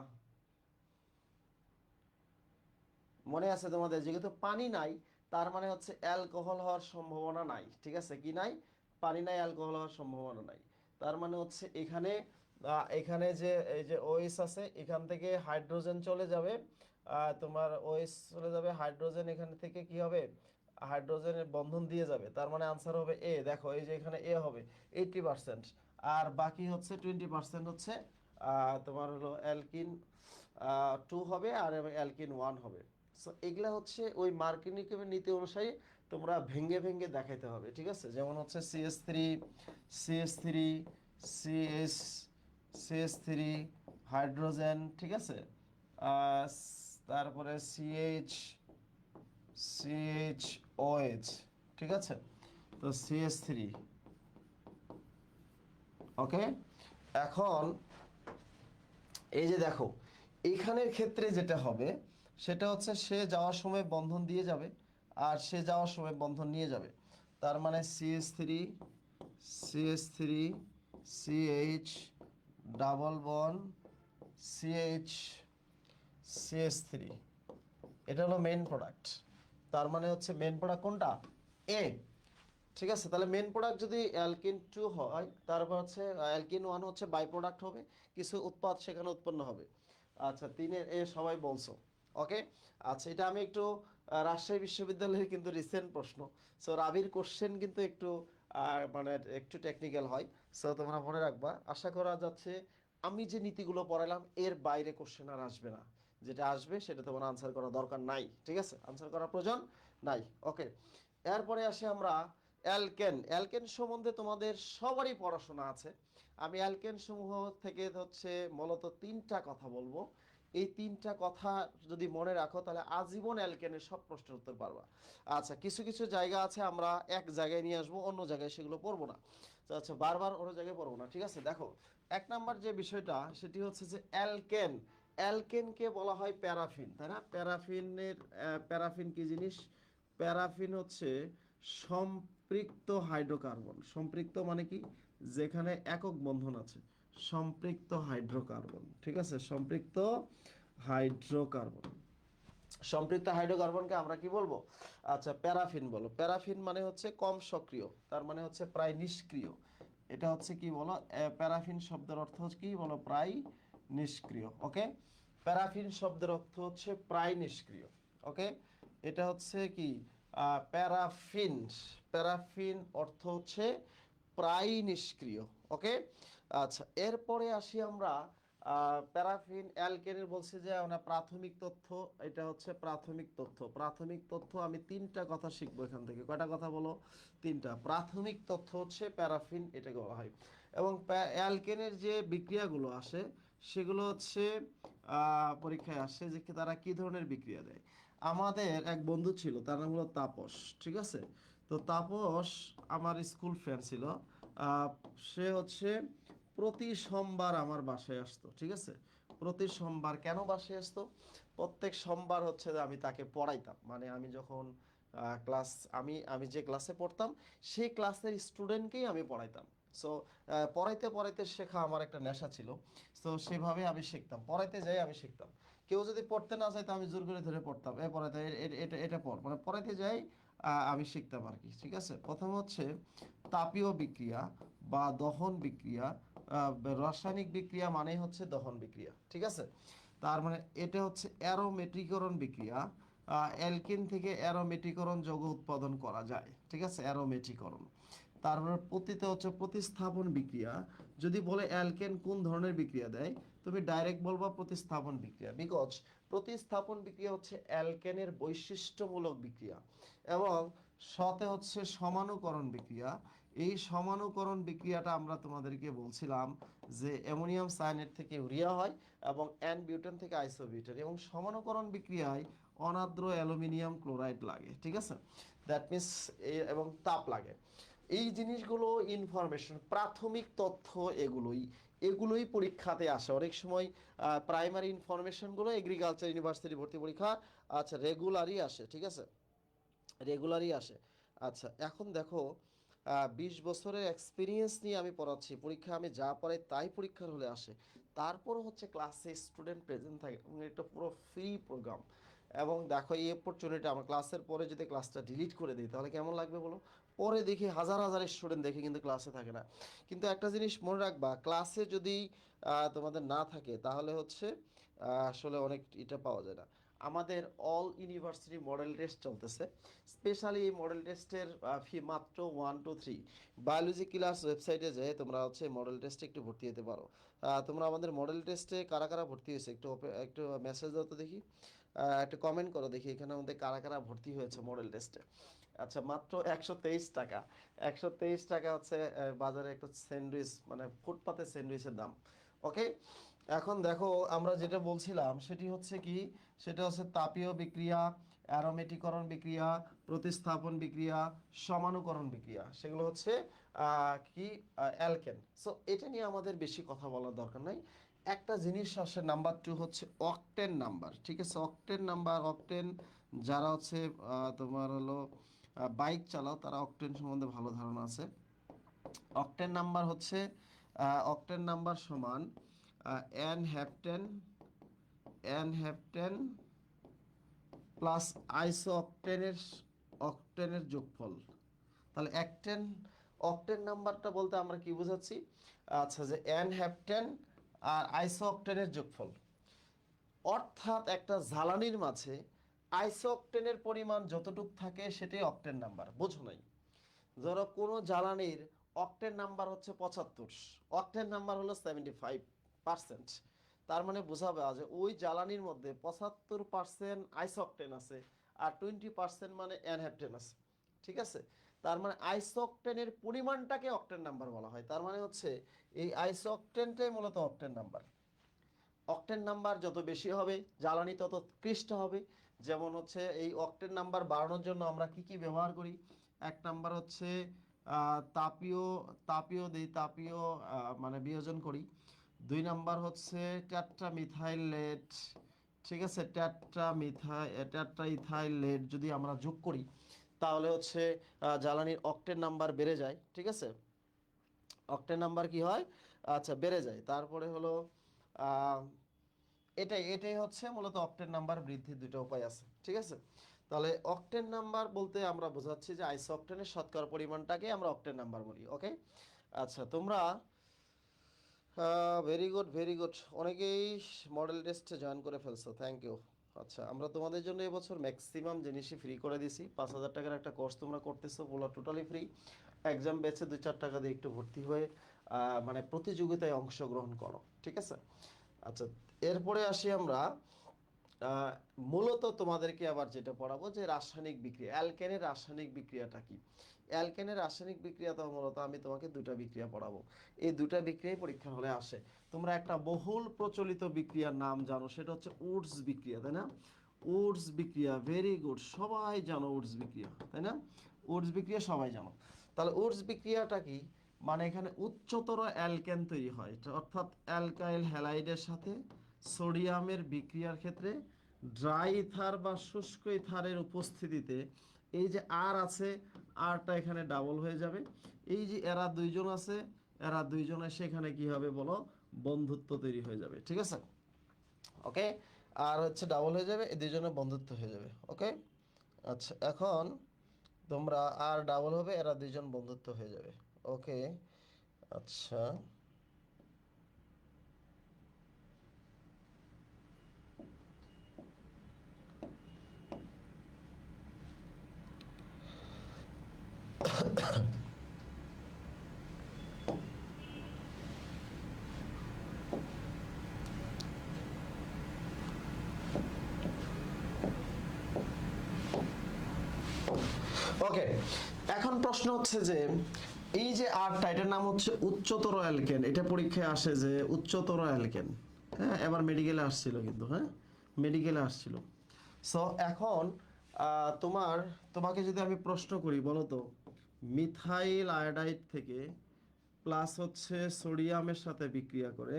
মনে আছে তোমাদের, যেহেতু পানি নাই তার মানে হচ্ছে অ্যালকোহল হওয়ার সম্ভাবনা নাই, ঠিক আছে, কি নাই, পানি নাই, অ্যালকোহল হওয়ার সম্ভাবনা নাই। তার মানে হচ্ছে এখানে এখানে যে এই যে ওএইচ আছে, এখান থেকে হাইড্রোজেন চলে যাবে, তোমার ওএইচ চলে যাবে, হাইড্রোজেন এখান থেকে কি হবে, হাইড্রোজেনের বন্ধন দিয়ে যাবে, তার মানে আনসার হবে এ। দেখো এই যে এখানে এ হবে 80%, আর বাকি হচ্ছে 20% হচ্ছে তোমার হলো অ্যালকিন 2 হবে, আর অ্যালকিন 1 হবে। সো এগুলা হচ্ছে ওই মার্কিনিকের নীতি অনুসারে তোমরা ভেঙে ভেঙে দেখাইতে হবে, ঠিক আছে। যেমন হচ্ছে সিএস3, সিএস3, সিএস, সিএস3, হাইড্রোজেন, ঠিক আছে, তারপরে সিএইচ, সিএইচওএইচ, ঠিক আছে। তো সিএস3, ওকে। এখন এই যে দেখো, এইখানের ক্ষেত্রে যেটা হবে সেটা হচ্ছে সে যাওয়ার সময় বন্ধন দিয়ে যাবে, আর সে যাওয়ার সময় বন্ধন নিয়ে যাবে। তার মানে সিএস3, সিএস3, সিএইচ, ডাবল বন, সিএইচ, সিএস3, এটা হলো মেইন প্রোডাক্ট। তার মানে হচ্ছে মেইন প্রোডাক্ট কোনটা, এ, ঠিক আছে। তাহলে মেন প্রোডাক্ট যদি অ্যালকিন 2 হয়, তারপর হচ্ছে অ্যালকিন 1 হচ্ছে বাই প্রোডাক্ট হবে, কিছু উৎপাদ সেখানে উৎপন্ন হবে। আচ্ছা, 3-এর এ সবাই বলছো, ওকে। আচ্ছা, এটা আমি একটু রাজশাহী বিশ্ববিদ্যালয়ের কিন্তু রিসেন্ট প্রশ্ন, সো রাবির কোশ্চেন কিন্তু একটু মানে একটু টেকনিক্যাল হয়, সো তোমরা মনে রাখবা। আশা করা যাচ্ছে আমি যে নীতিগুলো পড়ালাম এর বাইরে কোশ্চেন আর আসবে না, যেটা আসবে সেটা তোমার আনসার করা দরকার নাই, ঠিক আছে, আনসার করার প্রয়োজন নাই, ওকে। এরপরে আসি আমরা অ্যালকেন। অ্যালকেন সম্বন্ধে তোমাদের সবারই পড়াশোনা আছে। আমি অ্যালকেন সমূহ থেকে হচ্ছে মূলত 3টা কথা বলবো। এই 3টা কথা যদি মনে রাখো তাহলে আজীবন অ্যালকেনের সব প্রশ্নের উত্তর পারবা। আচ্ছা, কিছু কিছু জায়গা আছে আমরা এক জায়গায় নিয়ে আসবো, অন্য জায়গায় সেগুলো পড়বো না। তো আচ্ছা, বারবার অন্য জায়গায় পড়বো না, ঠিক আছে। দেখো, 1 নাম্বার যে বিষয়টা সেটি হচ্ছে যে অ্যালকেন, অ্যালকেনকে বলা হয় প্যারাফিন, তাই না। প্যারাফিনের প্যারাফিন কি জিনিস, প্যারাফিন হচ্ছে সম্পৃক্ত হাইড্রোকার্বন। সম্পৃক্ত মানে কি, যেখানে একক বন্ধন আছে, সম্পৃক্ত হাইড্রোকার্বন, ঠিক আছে, সম্পৃক্ত হাইড্রোকার্বন। সম্পৃক্ত হাইড্রোকার্বনকে আমরা কি বলবো, আচ্ছা প্যারাফিন বলো। প্যারাফিন মানে হচ্ছে কম সক্রিয়, তার মানে হচ্ছে প্রায় নিষ্ক্রিয়। এটা হচ্ছে কি বলো, প্যারাফিন শব্দের অর্থ হচ্ছে কি বলো, প্রায় নিষ্ক্রিয়, ওকে। প্যারাফিন শব্দের অর্থ হচ্ছে প্রায় নিষ্ক্রিয়, ওকে। এটা হচ্ছে কি প্যারাফিন, প্যারাফিন অর্থ হচ্ছে প্রায় নিষ্ক্রিয়, ওকে। আচ্ছা, এরপরে আসি আমরা প্যারাফিন অ্যালকেনের বলছে যে আমরা প্রাথমিক তথ্য, এটা হচ্ছে প্রাথমিক তথ্য। প্রাথমিক তথ্য আমি 3টা কথা শিখবো এখান থেকে, কয়টা কথা বলো, 3টা। প্রাথমিক তথ্য হচ্ছে প্যারাফিন, এটাকে বলা হয়। এবং অ্যালকেনের যে বিক্রিয়াগুলো আসে সেগুলো হচ্ছে পরীক্ষায় আসে যে তারা কি ধরনের বিক্রিয়া দেয়। আমাদের এক বন্ধু ছিল, তার নাম হলো তাপস, ঠিক আছে। তো তাপস আমার স্কুল ফ্রেন্ড ছিল। আহ, সে হচ্ছে প্রতি সোমবার আমার বাসায় আসতো, ঠিক আছে। প্রতি সোমবার কেন বাসায় আসতো, প্রত্যেক সোমবার হচ্ছে যে আমি তাকে পড়াইতাম, মানে আমি যখন ক্লাস, আমি আমি যে ক্লাসে পড়তাম সেই ক্লাসের স্টুডেন্টকেই আমি পড়াইতাম। সো পড়াইতে পড়াইতে শেখা আমার একটা নেশা ছিল। তো সেভাবে আমি শিখতাম, পড়াইতে যাই আমি শিখতাম। কেউ যদি পড়তে না চাইতো আমি জোর করে ধরে পড়তাম, এ পড়াইতে এটা এটা পড়, মানে পড়াইতে যাই আমি শিখতাম আর কি, ঠিক আছে। প্রথম হচ্ছে তাপীয় বিক্রিয়া বা দহন বিক্রিয়া। রাসায়নিক বিক্রিয়া মানেই হচ্ছে দহন বিক্রিয়া, ঠিক আছে। তার মানে এটা হচ্ছে অ্যারোমেটিকরণ বিক্রিয়া। অ্যালকিন থেকে অ্যারোমেটিকরণ যৌগ উৎপাদন করা যায়, ঠিক আছে, অ্যারোমেটিকরণ। তারপরে পতিতে হচ্ছে প্রতিস্থাপন বিক্রিয়া। যদি বলে অ্যালকেন কোন ধরনের বিক্রিয়া দেয়, তুমি ডাইরেক্ট বলবা প্রতিস্থাপন বিক্রিয়া, বিকজ প্রতিস্থাপন বিক্রিয়া হচ্ছে অ্যালকেনের বৈশিষ্ট্যমূলক বিক্রিয়া। এবং সতে হচ্ছে সমানুকরণ বিক্রিয়া। এই সমানুকরণ বিক্রিয়াটা আমরা তোমাদেরকে বলছিলাম যে অ্যামোনিয়াম সায়ানেট থেকে ইউরিয়া হয় এবং অ্যান বিউটেন থেকে আইসোবিউটেন, এবং সমানুকরণ বিক্রিয়ায় অনাদ্র অ্যালুমিনিয়াম ক্লোরাইড লাগে, ঠিক আছে। দ্যাট মিনস এবং তাপ লাগে। এই জিনিসগুলো ইনফরমেশন, প্রাথমিক তথ্য, এগুলোই এগুলোই পরীক্ষাতে আসে অনেক সময়। প্রাইমারি ইনফরমেশনগুলো এগ্রিকালচার ইউনিভার্সিটি ভর্তি পরীক্ষা আচ্ছা রেগুলারই আসে, ঠিক আছে, রেগুলারই আসে। আচ্ছা, এখন দেখো 20 বছরের এক্সপিরিয়েন্স নিয়ে আমি পড়াচ্ছি, পরীক্ষা আমি যা পড়াই তাই পরীক্ষার হলে আসে। তারপর হচ্ছে ক্লাসে স্টুডেন্ট প্রেজেন্ট থাকে এবং এটা পুরো ফ্রি প্রোগ্রাম। এবং দেখো এই অপরচুনিটি আমার ক্লাসের পরে যদি ক্লাসটা ডিলিট করে দিই তাহলে কেমন লাগবে বলো? পরে দেখি হাজার হাজার স্টুডেন্ট দেখে কিন্তু ক্লাসে থাকে না। কিন্তু একটা জিনিস মনে রাখবা, ক্লাসে যদি তোমাদের না থাকে তাহলে হচ্ছে আসলে অনেক এটা পাওয়া যায় না। আমাদের অল ইউনিভার্সিটি মডেল টেস্ট চলতেছে। স্পেশালি এই মডেল টেস্টের ফি মাত্র 1 to 3। বায়োলজি ক্লাস ওয়েবসাইটে যেয়ে তোমরা হচ্ছে মডেল টেস্টে একটু ভর্তি হতে পারো। তোমরা আমাদের মডেল টেস্টে কারা কারা ভর্তি হয়েছে একটু মেসেজ দাও তো দেখি, একটা কমেন্ট করো দেখি এখানে আমাদের কারা কারা ভর্তি হয়েছে মডেল টেস্টে। আচ্ছা, মাত্র 123 টাকা। 123 টাকা হচ্ছে বাজারে একটা স্যান্ডউইচ, মানে ফুটপাতে স্যান্ডউইচের দাম। ওকে, এখন দেখো আমরা যেটা বলছিলাম সেটি হচ্ছে কি, সেটা হচ্ছে তাপীয় বিক্রিয়া, অ্যারোমেটিকরণ বিক্রিয়া, প্রতিস্থাপন বিক্রিয়া, সমানুকরণ বিক্রিয়া, সেগুলো হচ্ছে কি অ্যালকেন। সো এটা নিয়ে আমাদের বেশি কথা বলার দরকার নাই। একটা জিনিস আসে, নাম্বার 2 হচ্ছে অকটেন নাম্বার। ঠিক আছে, অকটেন নাম্বার, অকটেন যারা হচ্ছে তোমার হলো বাইক চালাও তারা অকটেন সম্বন্ধে ভালো ধারণা আছে। অকটেন নাম্বার হচ্ছে অকটেন নাম্বার সমান N heptane, N heptane plus আইসো অকটেনের, অকটেনের যোগফল। তাহলে অকটেন, অকটেন নাম্বারটা বলতে আমরা কি বোঝাচ্ছি? আচ্ছা, যে এন হ্যাপটেন আর আইসো অকটেনের যোগফল। অর্থাৎ একটা জ্বালানির মাঝে আইসো অকটেনের পরিমাণ যতটুক থাকে সেটাই অকটেন নাম্বার। বোঝো নাই? ধরো কোনো জ্বালানির অকটেন নাম্বার হচ্ছে 75, অকটেন নাম্বার হলো 75%। তার মানে বোঝাবে যে ওই জ্বালানির মধ্যে 75% আইসোকটেন আছে আর 20% মানে অ্যানহেপ্টেন আছে। ঠিক আছে, তার মানে আইসোকটেনের পরিমাণটাকে অকটেন নাম্বার বলা হয়। তার মানে হচ্ছে এই আইসোকটেনটাই মূলত অকটেন নাম্বার। অকটেন নাম্বার যত বেশি হবে জ্বালানি তত ক্লিষ্ট হবে। যেমন হচ্ছে এই অকটেন নাম্বার বাড়ানোর জন্য আমরা কি কি ব্যবহার করি? এক নাম্বার হচ্ছে তাপীয়, তাপীয় মানে বিয়োজন করি। 2 নাম্বার হচ্ছে ট্যাট্রা মিথাইল লেড। ঠিক আছে, ট্যাট্রা ইথাইল লেড যদি আমরা যোগ করি তাহলে হচ্ছে জ্বালানির অকটেন নাম্বার বেড়ে যায়। ঠিক আছে, অকটেন নাম্বার কি হয়, আচ্ছা বেড়ে যায়। তারপরে হলো আহ, এটাই এটাই হচ্ছে মূলত অকটেন নাম্বার বৃদ্ধির দুটো উপায় আছে। ঠিক আছে, তাহলে অকটেন নাম্বার বলতে আমরা বোঝাচ্ছি যে আইসো অকটেনের শতকরা পরিমাণটাকে আমরা অকটেন নাম্বার বলি। ওকে, আচ্ছা তোমরা ভেরি গুড, ভেরি গুড, অনেকেই মডেল টেস্টে জয়েন করে ফেলছো, থ্যাংক ইউ। আচ্ছা, আমরা তোমাদের জন্য এবছর ম্যাক্সিমাম জিনিসই ফ্রি করে দিছি। 5,000 টাকার একটা কোর্স তোমরা করতেছো, বলো টোটালি ফ্রি। এক্সাম বেচে 2-4 টাকা দিয়ে একটু ভর্তি হয়ে মানে প্রতিযোগিতায় অংশগ্রহণ করো। ঠিক আছে, আচ্ছা এরপরে আসি আমরা আহ, মূলত তোমাদেরকে আবার যেটা পড়াবো যে রাসায়নিক বিক্রিয়া, অ্যালকেনের রাসায়নিক বিক্রিয়াটা কি। অ্যালকেনের রাসায়নিক বিক্রিয়া তো মূলত আমি তোমাকে দুটা বিক্রিয়া পড়াবো। এই দুটা বিক্রিয়াই পরীক্ষার হলে আসে। তোমরা একটা বহুল প্রচলিত বিক্রিয়ার নাম জানো, সেটা হচ্ছে উডস বিক্রিয়া, তাই না? উডস বিক্রিয়া, ভেরি গুড, সবাই জানো উডস বিক্রিয়া, তাই না? উডস বিক্রিয়া সবাই জানো। তাহলে উডস বিক্রিয়াটা কি? মানে এখানে উচ্চতর অ্যালকেন তৈরি হয়, অর্থাৎ অ্যালকাইল হ্যালাইডের সাথে সোডিয়ামের বিক্রিয়ার ক্ষেত্রে ড্রাই ইথার বা শুষ্ক ইথারের উপস্থিতিতে এই যে আর আছে, আরটা এখানে ডাবল হয়ে যাবে। এই যে এরা দুইজন আছে, এরা দুইজনের সেখানে কি হবে বলো? বন্ধুত্ব তৈরি হয়ে যাবে। ঠিক আছে, ওকে, আর হচ্ছে ডাবল হয়ে যাবে, এই দুইজনের বন্ধুত্ব হয়ে যাবে। ওকে, আচ্ছা এখন তোমরা আর ডাবল হবে, এরা দুইজন বন্ধুত্ব হয়ে যাবে। ওকে, আচ্ছা ওকে, এখন প্রশ্ন হচ্ছে যে এই যে আরটা, এটার নাম হচ্ছে উচ্চতর অ্যালকেন। এটা পরীক্ষায় আসে যে উচ্চতর অ্যালকেন। হ্যাঁ, এবার মেডিকেলে আসছিল কিন্তু, হ্যাঁ মেডিকেলে আসছিল। সো এখন তোমাকে যদি আমি প্রশ্ন করি, বলো তো মিথাইল আয়োডাইড থেকে প্লাস হচ্ছে সোডিয়ামের সাথে বিক্রিয়া করে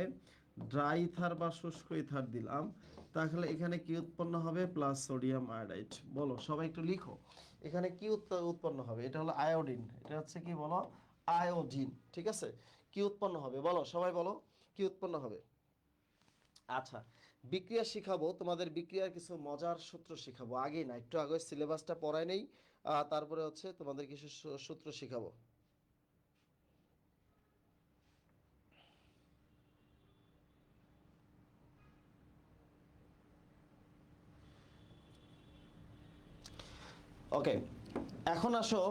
ড্রাই ইথার বা শুষ্ক ইথার দিলাম, তাহলে এখানে কি উৎপন্ন হবে? Plus sodium iodide. বলো সবাই একটু লিখো, এখানে কি উৎপন্ন হবে? এটা হলো আয়োডিন, এটা হচ্ছে কি বলো? আয়োডিন। ঠিক আছে, কি উৎপন্ন হবে বলো, সবাই বলো কি উৎপন্ন হবে? আচ্ছা, বিক্রিয়া শিখাবো তোমাদের, বিক্রিয়ার কিছু মজার সূত্র শিখাবো, আগেই না একটু আগে সিলেবাসটা পড়াই নেই, তারপরে হচ্ছে তোমাদের কিছু সূত্র শিখাবো। ওকে, এখন আসো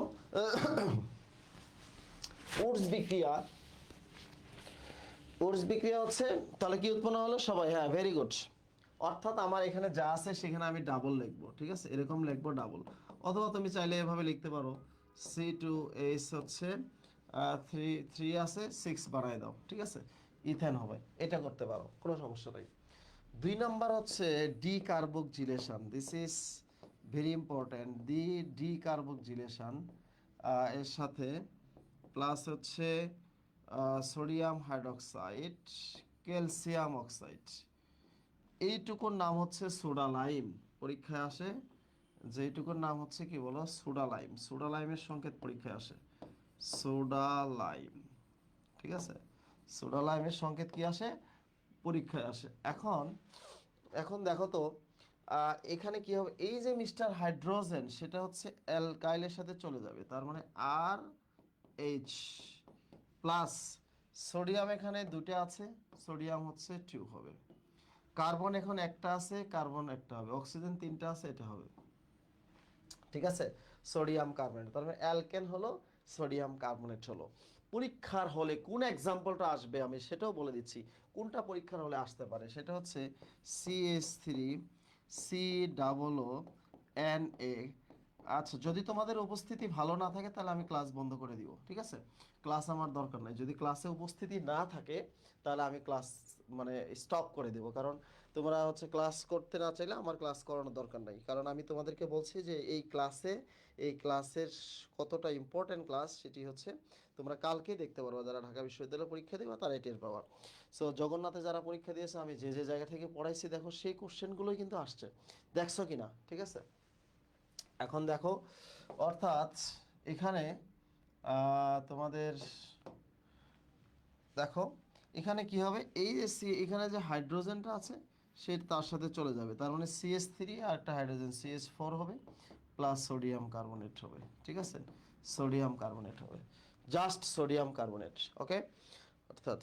উডস বিক্রিয়া। উডস বিক্রিয়া হচ্ছে, তাহলে কি উৎপন্ন হলো সবাই? হ্যাঁ, ভেরি গুড। অর্থাৎ আমার এখানে যা আছে সেখানে আমি ডাবল লিখবো, ঠিক আছে, এরকম লিখবো ডাবল। অথবা তুমি চাইলে এভাবে লিখতে পারো, C2H হচ্ছে 3 আছে 6 বাড়ায় দাও, ঠিক আছে, ইথেন হবে, এটা করতে পারো, কোনো সমস্যা নাই। 2 নাম্বার হচ্ছে D carboxylation, this is very important. D carboxylation এর সাথে প্লাস হচ্ছে সোডিয়াম হাইড্রোক্সাইড, ক্যালসিয়াম অক্সাইড, এইটুকুর নাম হচ্ছে সোডা লাইম। পরীক্ষায় আসে যেইটুকুর নাম হচ্ছে কি বলো? Soda lime. সোডা লাইমের সংকেত পরীক্ষায় আসে সোডা লাইম, ঠিক আছে, সোডা লাইমের সংকেত কি আসে? পরীক্ষায় আসে। এখন এখন দেখো তো এখানে কি হবে? এই যে মিস্টার হাইড্রোজেন, সেটা হচ্ছে অ্যালকাইলের সাথে চলে যাবে, তার মানে আর এইচ প্লাস সোডিয়াম, এখানে দুটো আছে, সোডিয়াম হচ্ছে 2 হবে। কার্বন এখন একটা আছে, কার্বন একটা হবে। অক্সিজেন 3টা আছে, এটা হবে, ঠিক আছে, সোডিয়াম কার্বনেট। তার মানে অ্যালকেন হলো, সোডিয়াম কার্বনেট হলো। পরীক্ষার হলে কোন এক্সাম্পলটা আসবে আমি সেটাও বলে দিচ্ছি, কোনটা পরীক্ষার হলে আসতে পারে। সেটা হচ্ছে CH3 COO NA। আচ্ছা, যদি তোমাদের উপস্থিতি ভালো না থাকে তাহলে আমি ক্লাস বন্ধ করে দিব, ঠিক আছে, ক্লাস আমার দরকার নাই। যদি ক্লাসে উপস্থিতি না থাকে তাহলে আমি ক্লাস মানে স্টপ করে দেব, কারণ তোমরা হচ্ছে ক্লাস করতে না চাইলে আমার ক্লাস করানোর দরকার নাই। কারণ আমি তোমাদেরকে বলছি যে এই ক্লাসের কতটা ইম্পর্টেন্ট ক্লাস, সেটি হচ্ছে তোমরা কালকেই দেখতে পারবে। যারা ঢাকা বিশ্ববিদ্যালয়ে পরীক্ষা দেবে তারা টের পাওয়া। সো জগন্নাথে যারা পরীক্ষা দিয়েছে, আমি যে যে জায়গা থেকে পড়াইছি দেখো সেই কোশ্চেনগুলোই কিন্তু আসছে, দেখছো কিনা, ঠিক আছে। এখন দেখো, অর্থাৎ এখানে তোমাদের দেখো এখানে কি হবে? এই যে এখানে যে হাইড্রোজেনটা আছে সে তার সাথে চলে যাবে, তার মানে CH3 আর একটা হাইড্রোজেন CH4 হবে, প্লাস সোডিয়াম কার্বনেট হবে, ঠিক আছে, সোডিয়াম কার্বনেট হবে, জাস্ট সোডিয়াম কার্বনেট। ওকে, অর্থাৎ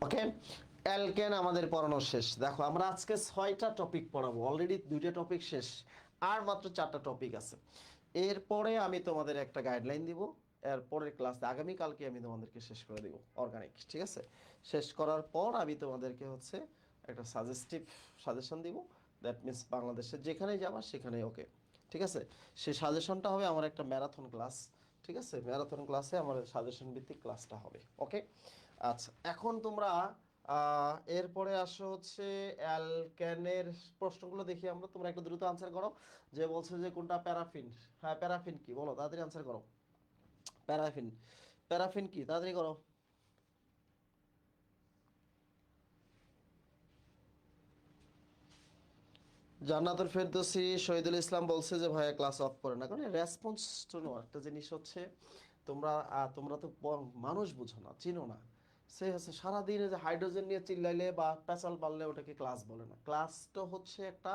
ওকে, অ্যালকেন আমাদের পড়ানো শেষ। দেখো আমরা আজকে 6টা টপিক পড়াবো, অলরেডি 2টা টপিক শেষ, আর মাত্র 4টা টপিক আছে। এরপরে আমি তোমাদের একটা গাইডলাইন দিব, এরপরের ক্লাসে আগামীকালকে আমি তোমাদেরকে শেষ করে দিব অর্গানিক, ঠিক আছে। শেষ করার পর আমি তোমাদেরকে হচ্ছে একটা সাজেশন দিব, দ্যাট মিনস বাংলাদেশের যেখানেই যাবা সেখানেই ওকে, ঠিক আছে। সেই সাজেশনটা হবে আমার একটা ম্যারাথন ক্লাস, ঠিক আছে, ম্যারাথন ক্লাসে আমার সাজেশন ভিত্তিক ক্লাসটা হবে, ওকে। আচ্ছা, এখন তোমরা এরপরে আসো হচ্ছে অ্যালকেনের প্রশ্নগুলো দেখি আমরা, তোমরা একটু দ্রুত আনসার করো। যে বলছে যে কোনটা প্যারাফিন, হ্যাঁ প্যারাফিন কি বলো, তাড়াতাড়ি আনসার করো। প্যারাফিন, প্যারাফিন কি, তাড়াতাড়ি করো। জান্নাতুল ফেরদৌসী শহীদুল ইসলাম বলছে যে ভাইয়া ক্লাস অফ করে না, কারণ রেসপন্স টু নো একটা জিনিস হচ্ছে, তোমরা তো মানুষ বুঝো না, চিনো না। সে হচ্ছে সারাদিন যে হাইড্রোজেন নিয়ে চিল্লাইলে বা পেঁচাল পারলে ওটাকে ক্লাস বলে না। ক্লাস তো হচ্ছে একটা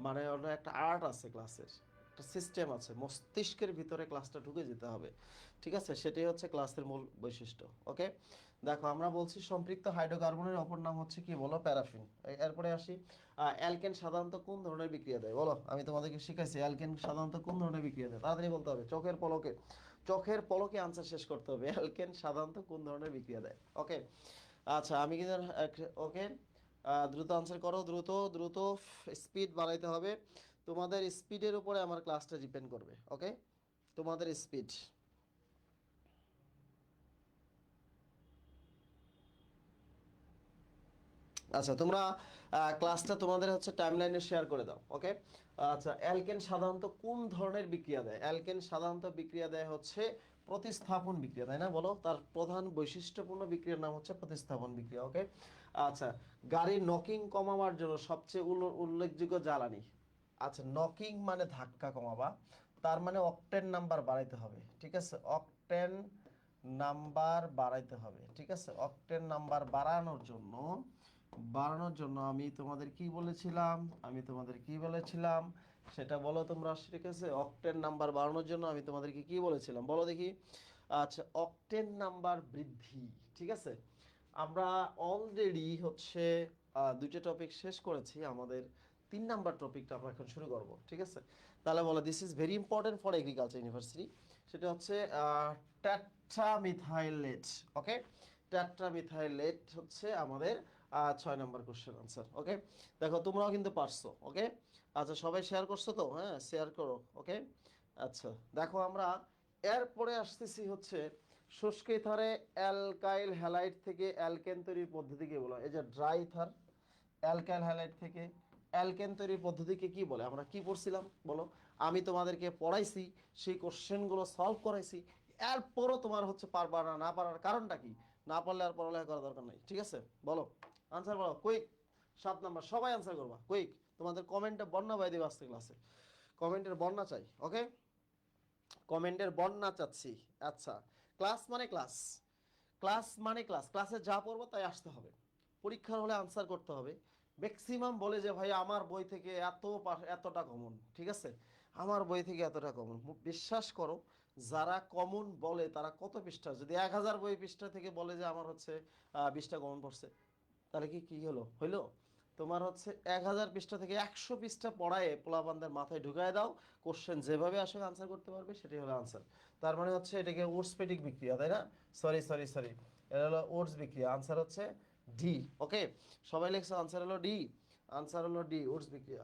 মানে ওটা একটা আর্ট আছে, ক্লাসের একটা সিস্টেম আছে, মস্তিষ্কের ভিতরে ক্লাসটা ঢুকে যেতে হবে, ঠিক আছে, সেটাই হচ্ছে ক্লাসের মূল বৈশিষ্ট্য। ওকে, দেখো আমরা বলছি সম্পৃক্ত হাইড্রোকার্বনের অপর নাম হচ্ছে কি বলো? প্যারাফিন। এরপরে আসি, অ্যালকেন সাধারণত কোন ধরনের বিক্রিয়া দেয় বলো? আমি তোমাদেরকে শিখাইছি অ্যালকেন সাধারণত কোন ধরনের বিক্রিয়া দেয়, তাড়াতাড়ি বলতে হবে, চোখের পলকে আনসার শেষ করতে হবে। অ্যালকেন সাধারণত কোন ধরনের বিক্রিয়া দেয়? ওকে, আচ্ছা আমি কিন্তু ওকে, দ্রুত আনসার করো, দ্রুত দ্রুত, স্পিড বাড়াইতে হবে। তোমাদের স্পিডের উপরে আমার ক্লাসটা ডিপেন্ড করবে, ওকে, তোমাদের স্পিড। আচ্ছা তোমরা ক্লাসটা তোমাদের হচ্ছে টাইমলাইনে শেয়ার করে দাও, ওকে। আচ্ছা, অ্যালকেন সাধারণত কোন ধরনের বিক্রিয়া দেয়? অ্যালকেন সাধারণত বিক্রিয়া দেয় হচ্ছে প্রতিস্থাপন বিক্রিয়া, তাই না? বলো, তার প্রধান বৈশিষ্ট্যপূর্ণ বিক্রিয়ার নাম হচ্ছে প্রতিস্থাপন বিক্রিয়া, ওকে। আচ্ছা, গাড়ির নকিং কমাবার জন্য সবচেয়ে উল্লেখযোগ্য জ্বালানি। আচ্ছা, নকিং মানে ধাক্কা কমাবা, তার মানে অক্টেন নাম্বার বাড়াইতে হবে, ঠিক আছে, অক্টেন নাম্বার বাড়াইতে হবে, ঠিক আছে। অক্টেন নাম্বার বাড়ানোর জন্য আমি তোমাদের কি বলেছিলাম, সেটা বলো তোমরা, ঠিক আছে। অক্টেন নাম্বার বাড়ানোর জন্য আমি তোমাদেরকে কি বলেছিলাম বলো দেখি। আচ্ছা, অক্টেন নাম্বার বৃদ্ধি, ঠিক আছে। আমরা অলরেডি হচ্ছে দুইটা টপিক শেষ করেছি, আমাদের 3 নাম্বার টপিকটা আমরা এখন শুরু করব, ঠিক আছে। তাহলে বলো, this is very important for agriculture university. সেটা হচ্ছে ট্যাট্রামিথাইলেট। ওকে, ট্যাট্রামিথাইলেট হচ্ছে আমাদের 6 নাম্বার কোশ্চেন আনসার। ওকে, দেখো তোমরাও কিন্তু পারছো। ওকে, আচ্ছা সবাই শেয়ার করছো তো? হ্যাঁ, শেয়ার করো। ওকে, আচ্ছা দেখো আমরা এরপরে আসতেছি হচ্ছে শুষ্ক ইথারে অ্যালকাইল হ্যালাইড থেকে অ্যালকেন তৈরির পদ্ধতিকে বলা হয়। এই যে ড্রাই ইথার অ্যালকাইল হ্যালাইড থেকে অ্যালকেন তৈরির পদ্ধতিকে কি বলে? আমরা কি পড়ছিলাম বলো? আমি তোমাদেরকে পড়াইছি, সেই কোশ্চেনগুলো সলভ করাইছি, এরপরও তোমার হচ্ছে পারবা না, না পারার কারণটা কি? না পারলে আর পড়ালেখা করার দরকার নাই, ঠিক আছে। বলো, আনসার বলো কুইক। 7 নাম্বার সবাই আনসার করবা কুইক। তোমাদের কমেন্টে বন্যা বাই দিবে আজকে ক্লাসে, কমেন্টের বন্যা চাই। ওকে, কমেন্টের বন্যা চাচ্ছি। আচ্ছা, ক্লাস মানে ক্লাস, ক্লাসে যা পড়বো তাই আসতে হবে। পরীক্ষার হলে আনসার করতে হবে। ম্যাক্সিমাম বলে যে ভাই আমার বই থেকে এতটা কমন, ঠিক আছে, আমার বই থেকে এতটা কমন। বিশ্বাস করো, যারা কমন বলে তারা কত পৃষ্ঠা, যদি 1000 বই পৃষ্ঠা থেকে বলে যে আমার হচ্ছে 20টা কমন পড়ছে, তাহলে কি কি হইলো? তোমার হচ্ছে 1000 পৃষ্ঠা থেকে 100 পৃষ্ঠা পড়ায় পোলাপানদের মাথায় ঢুকায় দাও, কোশ্চেন যেভাবে আসে আনসার করতে পারবে, সেটাই হলো আনসার। তার মানে হচ্ছে এটাকে ওটসপেটিক বিক্রিয়া, তাই না? সরি, এটা হলো ওটস বিক্রিয়া। আনসার হচ্ছে ডি। ওকে, সবাই লিখছে আনসার হলো ডি। আনসার হলো ডি, ওটস বিক্রিয়া।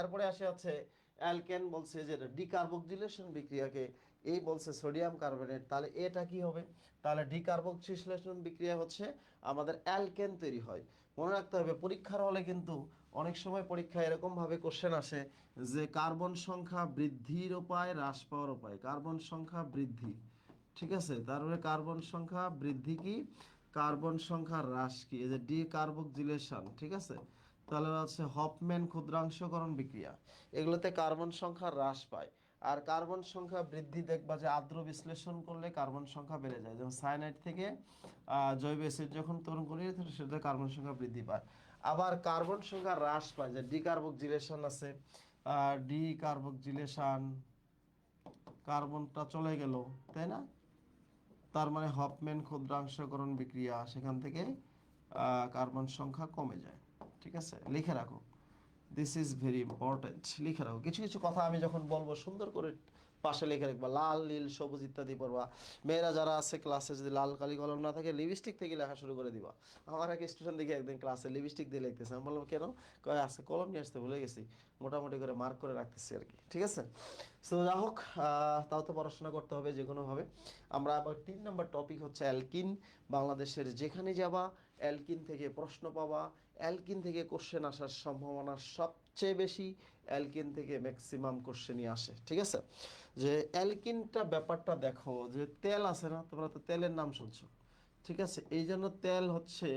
এরপরে আসে হচ্ছে অ্যালকেন, বলছে যে ডিকার্বক্সিলেশন বিক্রিয়াকে এই বলছে সোডিয়াম কার্বনেট, তাহলে এটা কি হবে? তাহলে ডিকার্বক্সিলেশন বিক্রিয়া হচ্ছে আমাদের অ্যালকেন তৈরি হয়। মনে রাখতে হবে, পরীক্ষার হলে কিন্তু অনেক সময় পরীক্ষায় এরকম ভাবে কোশ্চেন আসে যে কার্বন সংখ্যা বৃদ্ধির উপায়, হ্রাস পাওয়ার উপায়, কার্বন সংখ্যা বৃদ্ধি, ঠিক আছে, তারপরে কার্বন সংখ্যা বৃদ্ধি কি, কার্বন সংখ্যা হ্রাস কি, এই যে ডিকার্বক্সিলেশন, ঠিক আছে। তাহলে হচ্ছে হফম্যান ক্ষুদ্রাংশকরণ বিক্রিয়া, এগুলোতে কার্বন সংখ্যা হ্রাস পায়। আর কার্বন সংখ্যা বৃদ্ধি দেখবা যে আদ্র বিশ্লেষণ করলে কার্বন সংখ্যা বেড়ে যায়, যেমন সায়ানাইড থেকে জৈব অ্যাসিড যখন তৈরি করি সেটা কার্বন সংখ্যা বৃদ্ধি পায়। আবার কার্বন সংখ্যা হ্রাস পায়, যে ডিকার্বক্সিলেশন আছে, ডিকার্বক্সিলেশন, কার্বনটা চলে গেল, তাই না? তার মানে হফম্যান ক্ষুদ্রাংশকরণ বিক্রিয়া, সেখান থেকে কার্বন সংখ্যা কমে যায়, ঠিক আছে। লিখে রাখো, দিস ইজ ভেরি ইম্পর্টেন্ট। লিখে রাখো, কিছু কিছু কথা আমি যখন বলবো সুন্দর করে পাশে লিখে রাখবা, লাল নীল সবুজ ইত্যাদি পড়বা। মেয়েরা যারা আছে ক্লাসে, যদি লাল কালি কলম না থাকে লিপস্টিক থেকে লেখা শুরু করে দিবা। আমার এক স্টুডেন্ট দেখি একদিন ক্লাসে লিপস্টিক দিয়ে লিখতেছে, আমি বললাম কেন? কয় আজকে কলম নিয়ে আসতে ভুলে গেছি, মোটামুটি করে মার্ক করে রাখতেছি আর কি, ঠিক আছে। সো যা হোক, তাও তো পড়াশোনা করতে হবে যে কোনোভাবে। আমরা আবার 3 নাম্বার টপিক হচ্ছে অ্যালকিন। বাংলাদেশের যেখানে যাবা অ্যালকিন থেকে প্রশ্ন পাবা, অ্যালকিন থেকে কোশ্চেন আসার সম্ভাবনা সবচেয়ে বেশি, অ্যালকিন থেকে ম্যাক্সিমাম কোশ্চেনই আসে, ঠিক আছে। যে অ্যালকিনটা ব্যাপারটা দেখো, যে তেল আছে না, তোমরা তো তেলের নাম শুনছো, ঠিক আছে। এই জন্য তেল হচ্ছে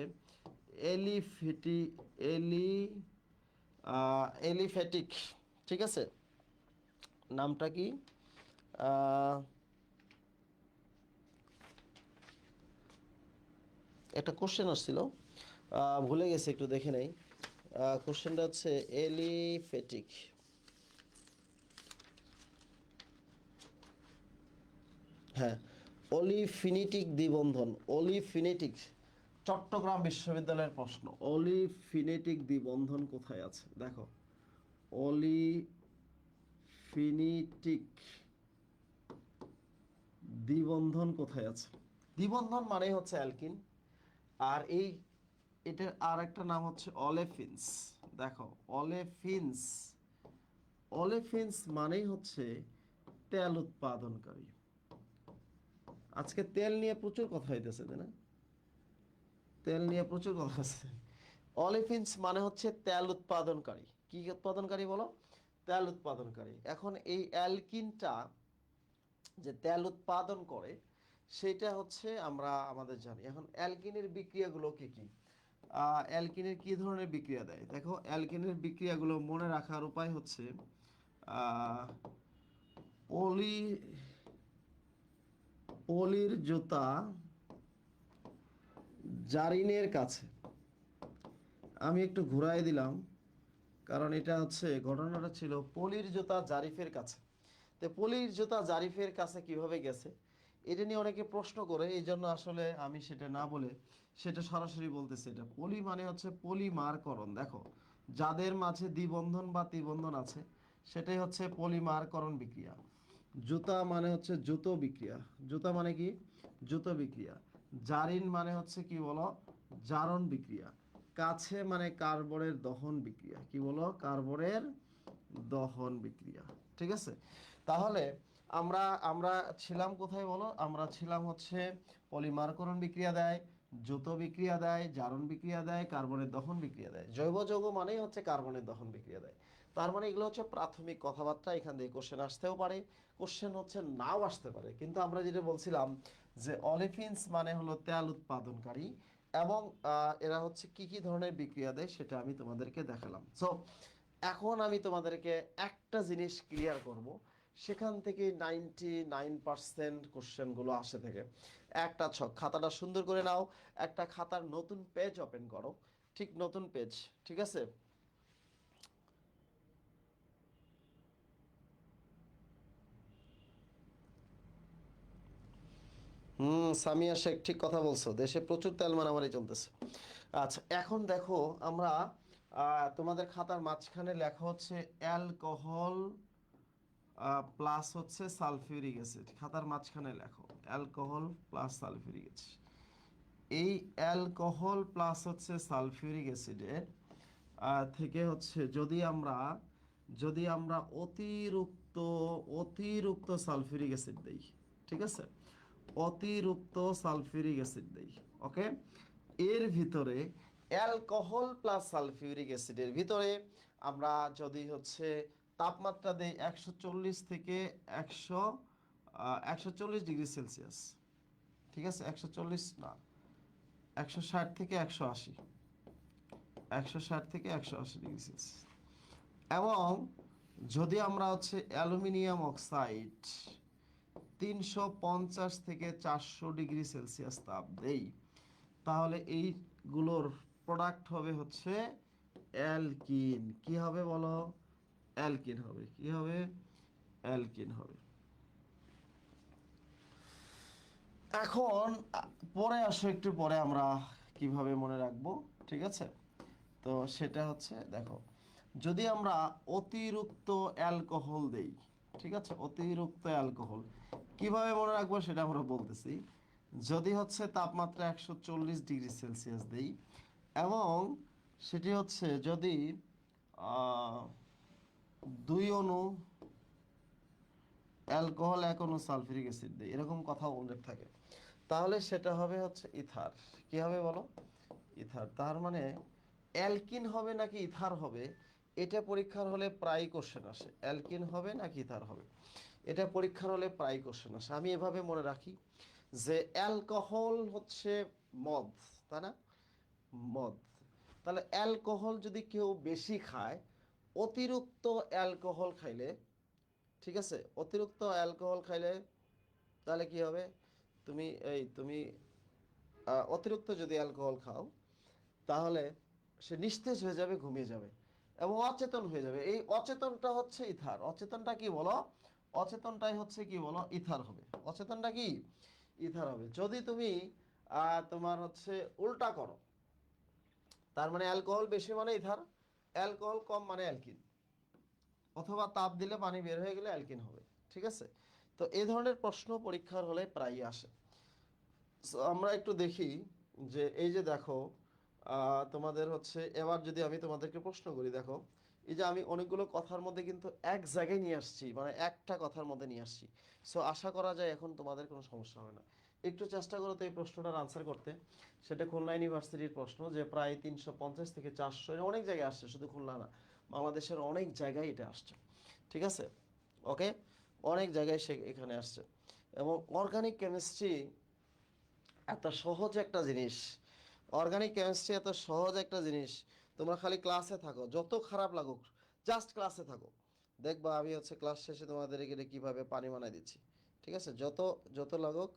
এলিফেটি এলি এলিফ্যাটিক, ঠিক আছে। নামটা কি? আহ, একটা কোশ্চেন আসছিল, ভুলে গেছি, একটু দেখে নেই। কোশ্চেনটা হচ্ছে এলিফ্যাটিক, হ্যাঁ, অলিফিনেটিক দ্বিবন্ধন, অলিফিনেটিক, চট্টগ্রাম বিশ্ববিদ্যালয়ের প্রশ্ন। অলিফিনেটিক দ্বিবন্ধন কোথায় আছে দেখো, অলিফিনেটিক দ্বিবন্ধন কোথায় আছে? দ্বিবন্ধন মানে হচ্ছে অ্যালকিন, আর এটার আর একটা নাম হচ্ছে অলেফিনস। দেখো, অলেফিনস, অলেফিনস মানেই হচ্ছে তেল উৎপাদনকারী। আজকে তেল নিয়ে প্রচুর কথা হইতেছে, তাই না? তেল নিয়ে প্রচুর কথা আছে। অলিফিনস মানে হচ্ছে তেল উৎপাদনকারী। কি উৎপাদনকারী বলো? তেল উৎপাদনকারী। এখন এই অ্যালকিনটা যে তেল উৎপাদন করে, সেটা হচ্ছে আমরা আমাদের জানি। এখন অ্যালকিনের বিক্রিয়াগুলো কি কি? অ্যালকিনের কি ধরনের বিক্রিয়া দেয় দেখো, অ্যালকিনের বিক্রিয়াগুলো মনে রাখার উপায় হচ্ছে পলি পলির জুতা জারিনের কাছে। আমি একটু ঘুরাই দিলাম, কারণ এটা হচ্ছে ঘটনাটা ছিল পলির জুতা জারিফের কাছে। তো পলির জুতা জারিফের কাছে কিভাবে গেছে এটা নিয়ে অনেকে প্রশ্ন করে, এই জন্য আসলে আমি সেটা না বলে সেটা সরাসরি বলতেছি। এটা পলি মানে হচ্ছে পলিমারকরণ। দেখো, যাদের মাঝে দ্বিবন্ধন বা ত্রিবন্ধন আছে সেটাই হচ্ছে পলিমারকরণ বিক্রিয়া। জুতা মানে হচ্ছে জুতো বিক্রিয়া। জুতা মানে কি? জুতো বিক্রিয়া। জারিন মানে হচ্ছে কি বলো? জারণ বিক্রিয়া। কাছে মানে কার্বনের দহন বিক্রিয়া। কি বলো? কার্বনের দহন বিক্রিয়া। ঠিক আছে? তাহলে আমরা আমরা ছিলাম কোথায় বলো? আমরা ছিলাম হচ্ছে পলিমারকরণ বিক্রিয়া দেয়, জুতো বিক্রিয়া দেয়, জারণ বিক্রিয়া দেয়, কার্বনের দহন বিক্রিয়া দেয়। জৈব যৌগ মানেই হচ্ছে কার্বনের দহন বিক্রিয়া দেয়। তার মানে এগুলো হচ্ছে প্রাথমিক কথাবার্তা। এখান থেকে কোশ্চেন আসতেও পারে, কোশ্চেন হচ্ছে নাও আসতে পারে। কিন্তু আমরা যেটা বলছিলাম যে অলিফিনস মানে হলো তেল উৎপাদনকারী, এবং এরা হচ্ছে কি কি ধরনের বিক্রিয়া দেয় সেটা আমি তোমাদেরকে দেখালাম। সো এখন আমি তোমাদেরকে একটা জিনিস ক্লিয়ার করব, সেখান থেকে 99% কোশ্চেনগুলো আসে থেকে। একটা ছক, খাতাটা সুন্দর করে নাও, একটা খাতার নতুন পেজ ওপেন করো, ঠিক নতুন পেজ। ঠিক আছে? সামিয়া শেখ ঠিক কথা বলছো, দেশে প্রচুর তেল মারামারি চলতেছে। আচ্ছা, এখন দেখো আমরা তোমাদের খাতার মাঝখানে লেখা হচ্ছে অ্যালকোহল প্লাস হচ্ছে সালফিউরিক অ্যাসিড। খাতার মাঝখানে লেখো অ্যালকোহল প্লাস সালফিউরিক অ্যাসিড। এই অ্যালকোহল প্লাস হচ্ছে সালফিউরিক অ্যাসিডের থেকে হচ্ছে যদি আমরা অতিরিক্ত অতিরিক্ত সালফিউরিক অ্যাসিড দেই, ঠিক আছে, অতিরিক্ত সালফিউরিক অ্যাসিড দেই, ওকে, এর ভিতরে অ্যালকোহল প্লাস সালফিউরিক অ্যাসিডের ভিতরে আমরা যদি হচ্ছে তাপমাত্রা দেই 140 থেকে 100, 140 ডিগ্রি সেলসিয়াস। ঠিক আছে? 140 না, 160 থেকে 180, 160 থেকে 180 ডিগ্রি সেলসিয়াস। এবং যদি আমরা হচ্ছে অ্যালুমিনিয়াম অক্সাইড 350 থেকে 400 ডিগ্রি সেলসিয়াস তাপ দেই, তাহলে এইগুলোর প্রোডাক্ট হবে হচ্ছে অ্যালকিন। কি হবে বলো? অ্যালকিন হবে। কি হবে? অ্যালকিন হবে। এখন পরে আসো, একটু পরে আমরা কিভাবে মনে রাখবো, ঠিক আছে? তো সেটা হচ্ছে দেখো, যদি আমরা অতিরিক্ত অ্যালকোহল দেই, ঠিক আছে, অতিরিক্ত অ্যালকোহল কিভাবে মনে রাখবো সেটা আমরা বলতেছি। যদি হচ্ছে তাপমাত্রা 140 ডিগ্রি সেলসিয়াস দেই, এবং সেটি হচ্ছে যদি আহ, 2 অণু অ্যালকোহল, 1 অণু সালফিউরিক অ্যাসিড দেই, এরকম কথা উল্লেখ থাকে, তাহলে সেটা হবে হচ্ছে ইথার। কি হবে বলো? ইথার। তার মানে অ্যালকিন হবে নাকি ইথার হবে, এটা পরীক্ষার হলে প্রায় কোশ্চেন আসে। অ্যালকিন হবে নাকি ইথার হবে, এটা পরীক্ষার হলে প্রায় কোশ্চেন আসে। আমি এভাবে মনে রাখি যে অ্যালকোহল হচ্ছে মদ, তাই না? মদ। তাহলে অ্যালকোহল যদি কেউ বেশি খায়, অতিরিক্ত অ্যালকোহল খাইলে, ঠিক আছে, অতিরিক্ত অ্যালকোহল খাইলে তাহলে কি হবে? তুমি অতিরিক্ত যদি অ্যালকোহল খাও, তাহলে সে নিস্তেজ হয়ে যাবে, ঘুমিয়ে যাবে এবং অচেতন হয়ে যাবে। এই অচেতনটা হচ্ছে ইথার। অচেতনটা কি বলো? অচেতনটাই হচ্ছে কি বলো? ইথার হবে। অচেতনটা কি? ইথার হবে। যদি তুমি তোমার হচ্ছে উল্টা করো, তার মানে অ্যালকোহল বেশি মানে ইথার, অ্যালকোহল কম মানে অ্যালকিন, অথবা তাপ দিলে পানি বের হয়ে গেলে অ্যালকিন হবে। ঠিক আছে? তো এই ধরনের প্রশ্ন পরীক্ষার হলে প্রায়ই আসে। So, আমরা একটু দেখি যে এই যে দেখো, তোমাদের হচ্ছে এবার যদি আমি তোমাদেরকে প্রশ্ন করি, দেখো এই যে আমি অনেকগুলো কথার মধ্যে কিন্তু এক জায়গায় নিয়ে আসছি, মানে একটা কথার মধ্যে নিয়ে আসছি। সো আশা করা যায় এখন তোমাদের কোনো সমস্যা হবে না। একটু চেষ্টা করো তো এই প্রশ্নটার আনসার করতে। সেটা খুলনা ইউনিভার্সিটির প্রশ্ন, যে প্রায় 350 থেকে 400 অনেক জায়গায় আসছে, শুধু খুলনা না, বাংলাদেশের অনেক জায়গায় এটা আসছে। ঠিক আছে? ওকে, অনেক জায়গায় সে এখানে আসছে। এবং অর্গানিক কেমিস্ট্রি এত সহজ একটা জিনিস, অর্গানিক কেমিস্ট্রি এত সহজ একটা জিনিস, তোমরা খালি ক্লাসে থাকো, যত খারাপ লাগুক জাস্ট ক্লাসে থাকো, দেখবা আমি হচ্ছে ক্লাস শেষে তোমাদের এখানে কিভাবে পানি বানাই দিচ্ছি। ঠিক আছে, যত যত লাগুক।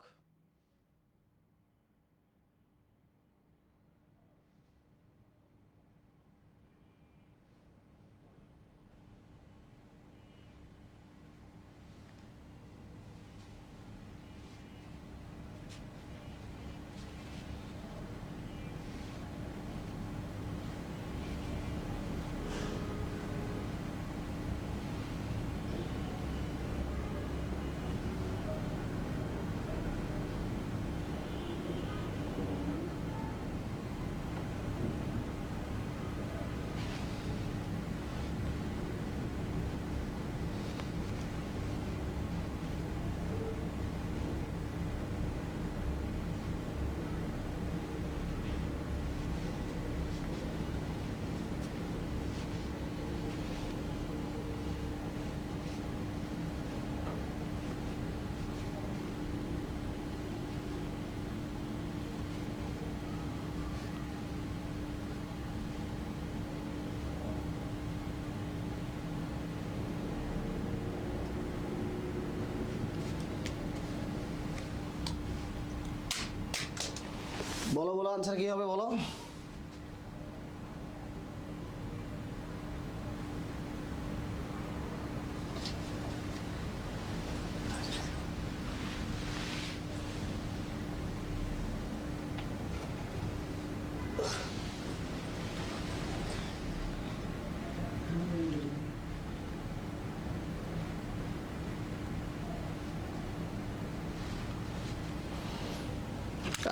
বলো বলো, আনসার কি হবে বলো।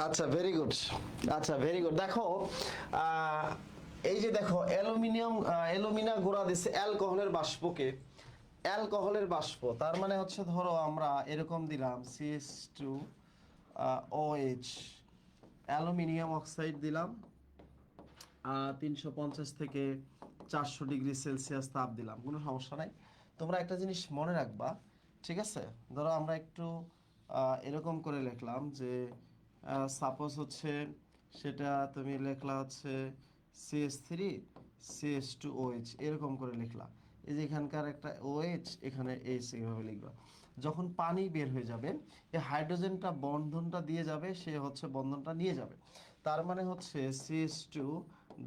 আচ্ছা ভেরি গুড। আচ্ছা ভেরি গুড। দেখো আহ, এই যে দেখো অ্যালুমিনা গুঁড়া দিচ্ছে অ্যালকোহলের বাষ্পকে, অ্যালকোহলের বাষ্প। তার মানে হচ্ছে ধরো আমরা এরকম দিলাম CH2 OH, অ্যালুমিনিয়াম অক্সাইড দিলাম 350 থেকে 400 ডিগ্রি সেলসিয়াস তাপ দিলাম, কোনো সমস্যা নাই। তোমরা একটা জিনিস মনে রাখবা, ঠিক আছে? ধরো আমরা একটু এরকম করে লিখলাম যে সাপোজ হচ্ছে সেটা তুমি লিখলা হচ্ছে CH3 CH2OH, এরকম করে লিখলা। এই যে এখানকার একটা OH, এখানে H, এইভাবে লিখবা। যখন পানি বের হয়ে যাবে, এই হাইড্রোজেনটা বন্ধনটা দিয়ে যাবে, সে হচ্ছে বন্ধনটা নিয়ে যাবে। তার মানে হচ্ছে CH2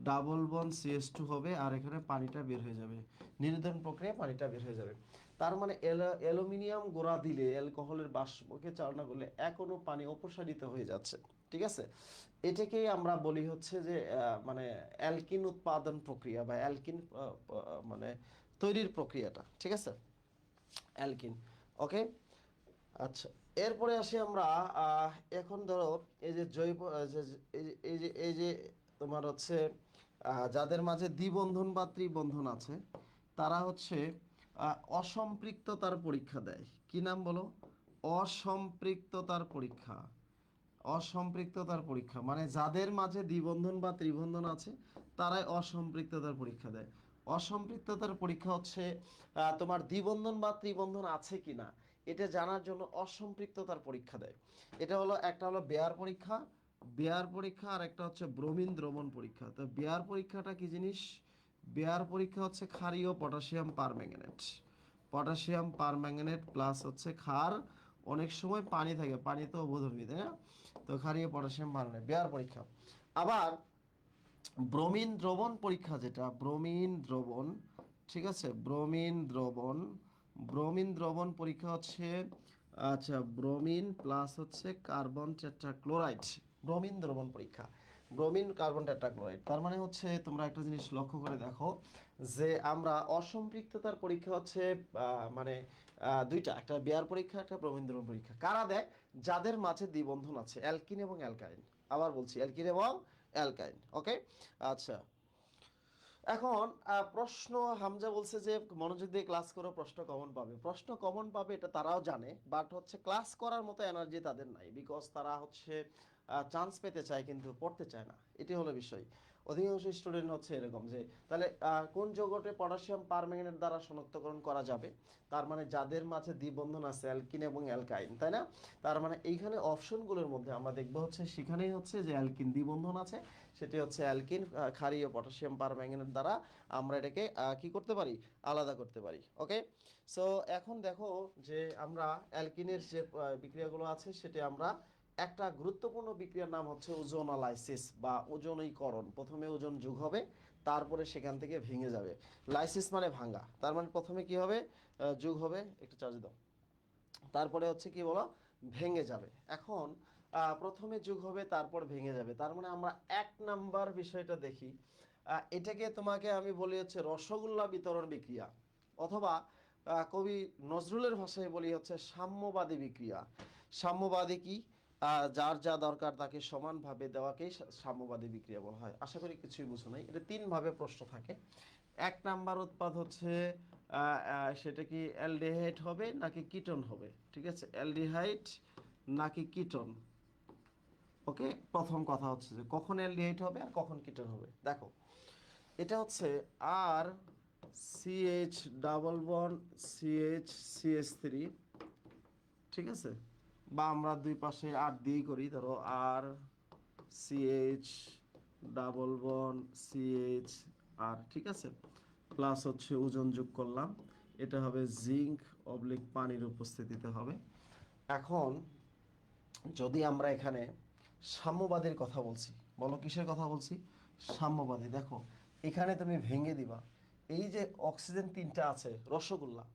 ডাবল বন্ড CH2 হবে, আর এখানে পানিটা বের হয়ে যাবে, নির্ধারণ প্রক্রিয়া পানিটা বের হয়ে যাবে। তার মানে অ্যালুমিনিয়াম গুঁড়া দিলে অ্যালকোহলের বাষ্পকে চালনা করলে এক অণু পানি অপসারিত হয়ে যাচ্ছে। ঠিক আছে, এটাকেই আমরা বলি হচ্ছে যে মানে অ্যালকিন উৎপাদন প্রক্রিয়া বা অ্যালকিন মানে তৈরির প্রক্রিয়াটা। ঠিক আছে, অ্যালকিন। ওকে, আচ্ছা। এরপরে আসি আমরা এখন ধরো এই যে জৈব এই যে তোমার হচ্ছে যাদের মাঝে দ্বিবন্ধন বা ত্রিবন্ধন আছে, তারা হচ্ছে অসম্পৃক্ততার পরীক্ষা দেয়। কি নাম বলো? অসম্পৃক্ততার পরীক্ষা। অসম্পৃক্ততার পরীক্ষা মানে যাদের মাঝে দ্বিবন্ধন বা ত্রিবন্ধন আছে, তারাই অসম্পৃক্ততার পরীক্ষা দেয়। অসম্পৃক্ততার পরীক্ষা হচ্ছে তোমার দ্বিবন্ধন বা ত্রিবন্ধন আছে কিনা এটা জানার জন্য অসম্পৃক্ততার পরীক্ষা দেয়। এটা হলো, একটা হলো বেয়ার পরীক্ষা, বেয়ার পরীক্ষা, আর একটা হচ্ছে ব্রোমিন দ্রবণ পরীক্ষা। তো বেয়ার পরীক্ষাটা কি জিনিস? বেয়ার পরীক্ষা হচ্ছে ক্ষারীয় potassium permanganate, potassium permanganate plus হচ্ছে ক্ষার, অনেক সময় পানি থাকে, পানি তো অবধর্মী, তাই না? তো ক্ষারীয় পটাশিয়াম পারম্যাঙ্গানেট বেয়ার পরীক্ষা। আবার ব্রোমিন দ্রবণ পরীক্ষা, যেটা ব্রোমিন দ্রবণ, ঠিক আছে, ব্রোমিন দ্রবণ, ব্রোমিন দ্রবণ পরীক্ষা হচ্ছে আচ্ছা ব্রোমিন প্লাস হচ্ছে কার্বন টেট্রাক্লোরাইড, ব্রোমিন দ্রবণ পরীক্ষা, ব্রোমিন কার্বন টেট্রাক্লোরাইড। তার মানে হচ্ছে তোমরা একটা জিনিস লক্ষ্য করে দেখো যে আমরা অসম্পৃক্ততার পরীক্ষা হচ্ছে মানে দুইটা, একটা বেয়ার পরীক্ষা, একটা ব্রোমিন দ্রবণ পরীক্ষা। কারা দেয়? যাদের মাঝে দ্বিবন্ধন আছে, অ্যালকিন এবং অ্যালকাইন। আবার বলছি, অ্যালকিন এবং অ্যালকাইন। ওকে, আচ্ছা। এখন প্রশ্ন, হামজা বলছে যে মনোযোগ দিয়ে ক্লাস করো, প্রশ্ন কমন পাবে। প্রশ্ন কমন পাবে এটা তারাও জানে, বাট হচ্ছে ক্লাস করার মতো এনার্জি তাদের নাই, বিকজ তারা হচ্ছে চান্স পেতে চায় কিন্তু পড়তে চায় না, এটি হলো বিষয়। অধিকাংশ স্টুডেন্ট হচ্ছে এরকম যে তাহলে কোন যৌগটি পটাশিয়াম পারম্যাঙ্গানেট দ্বারা শনাক্তকরণ করা যাবে, তার মানে যাদের মাঝে দ্বিবন্ধন আছে অ্যালকিন এবং অ্যালকাইন, তাই না? তার মানে এইখানে অপশনগুলোর মধ্যে আমরা দেখবো হচ্ছে সেখানেই হচ্ছে যে অ্যালকিন দ্বিবন্ধন আছে, সেটি হচ্ছে অ্যালকিন ক্ষারীয় পটাশিয়াম পারম্যাঙ্গানেট দ্বারা আমরা এটাকে কি করতে পারি, আলাদা করতে পারি। ওকে, সো এখন দেখো যে আমরা অ্যালকিনের যে বিক্রিয়াগুলো আছে সেটি আমরা একটা গুরুত্বপূর্ণ বিক্রিয়ার নাম হচ্ছে ওজোনালাইসিস বা ওজনীকরণ। প্রথমে ওজন যোগ হবে, তারপরে সেখান থেকে ভেঙে যাবে। লাইসিস মানে ভাঙা, তার মানে প্রথমে কি হবে, যোগ হবে, একটু চার্জ দাও, তারপরে হচ্ছে কি বলো, ভেঙে যাবে। এখন প্রথমে যোগ হবে তারপর ভেঙে যাবে, তার মানে আমরা 1 নাম্বার বিষয়টা দেখি। এটাকে তোমাকে আমি বলি হচ্ছে রসগোল্লা বিতরণ বিক্রিয়া, অথবা কবি নজরুলের ভাষায় বলি হচ্ছে সাম্যবাদী বিক্রিয়া। সাম্যবাদী কি, যার যা দরকার তাকে সমানভাবে দেওয়াকেই সাম্যবাদী বিক্রিয়া বলা হয়। আশা করি কিছুই বুঝো নাই। এটা 3 ভাবে প্রশ্ন থাকে। 1 নাম্বার উৎপাদ হচ্ছে সেটা কি অ্যালডিহাইড হবে নাকি কিটোন হবে, ঠিক আছে, অ্যালডিহাইড নাকি কিটোন। ওকে, প্রথম কথা হচ্ছে যে কখন অ্যালডিহাইড হবে আর কখন কিটোন হবে। দেখো এটা হচ্ছে আর CH double bond CH CH 3, ঠিক আছে, বা আমরা দুই পাশে আর দিয়েই করি, ধরো আর সিএইচ ডাবল বন্ড সিএইচ আর, ঠিক আছে, প্লাস হচ্ছে ওজন যোগ করলাম, এটা হবে জিঙ্ক অবলিক পানির উপস্থিতিতে হবে। এখন যদি আমরা এখানে সাম্যবাদীর কথা বলছি, বলো কিসের কথা বলছি, সাম্যবাদী। দেখো এখানে তুমি ভেঙে দিবা, এই যে অক্সিজেন 3টা আছে রসগোল্লা,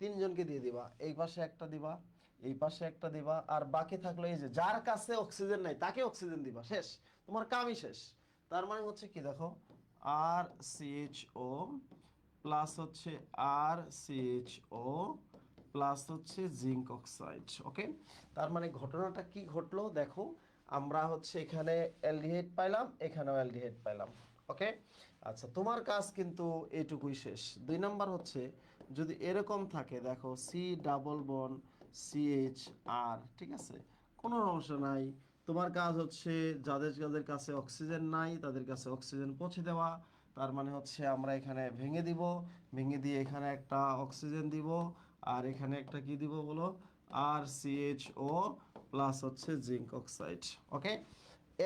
3জনকে দিয়ে দিবা, এই পাশে একটা দিবা, এই পাশে একটা দিবা, আর বাকি থাকলো এই যে যার কাছে অক্সিজেন নাই তাকে অক্সিজেন দিবা, শেষ, তোমার কামই শেষ। তার মানে হচ্ছে কি, দেখো আর সিএইচও প্লাস হচ্ছে আর সিএইচও প্লাস হচ্ছে জিঙ্ক অক্সাইড। ওকে, তার মানে ঘটনাটা কি ঘটলো দেখো, আমরা হচ্ছে এখানে অ্যালডিহাইড পাইলাম, এখানেও অ্যালডিহাইড পাইলাম। ওকে, আচ্ছা তোমার কাজ কিন্তু এইটুকুই শেষ। 2 নাম্বার হচ্ছে যদি এরকম থাকে, দেখো সি ডাবল বন সিএইচ আর, ঠিক আছে, কোনো সমস্যা নাই। তোমার কাজ হচ্ছে যাদের যাদের কাছে অক্সিজেন নাই তাদের কাছে অক্সিজেন পৌঁছে দেওয়া। তার মানে হচ্ছে আমরা এখানে ভেঙে দিব, ভেঙে দিয়ে এখানে একটা অক্সিজেন দিব, আর এখানে একটা কি দিব বলো, আর সিএইচও প্লাস হচ্ছে জিঙ্ক অক্সাইড। ওকে,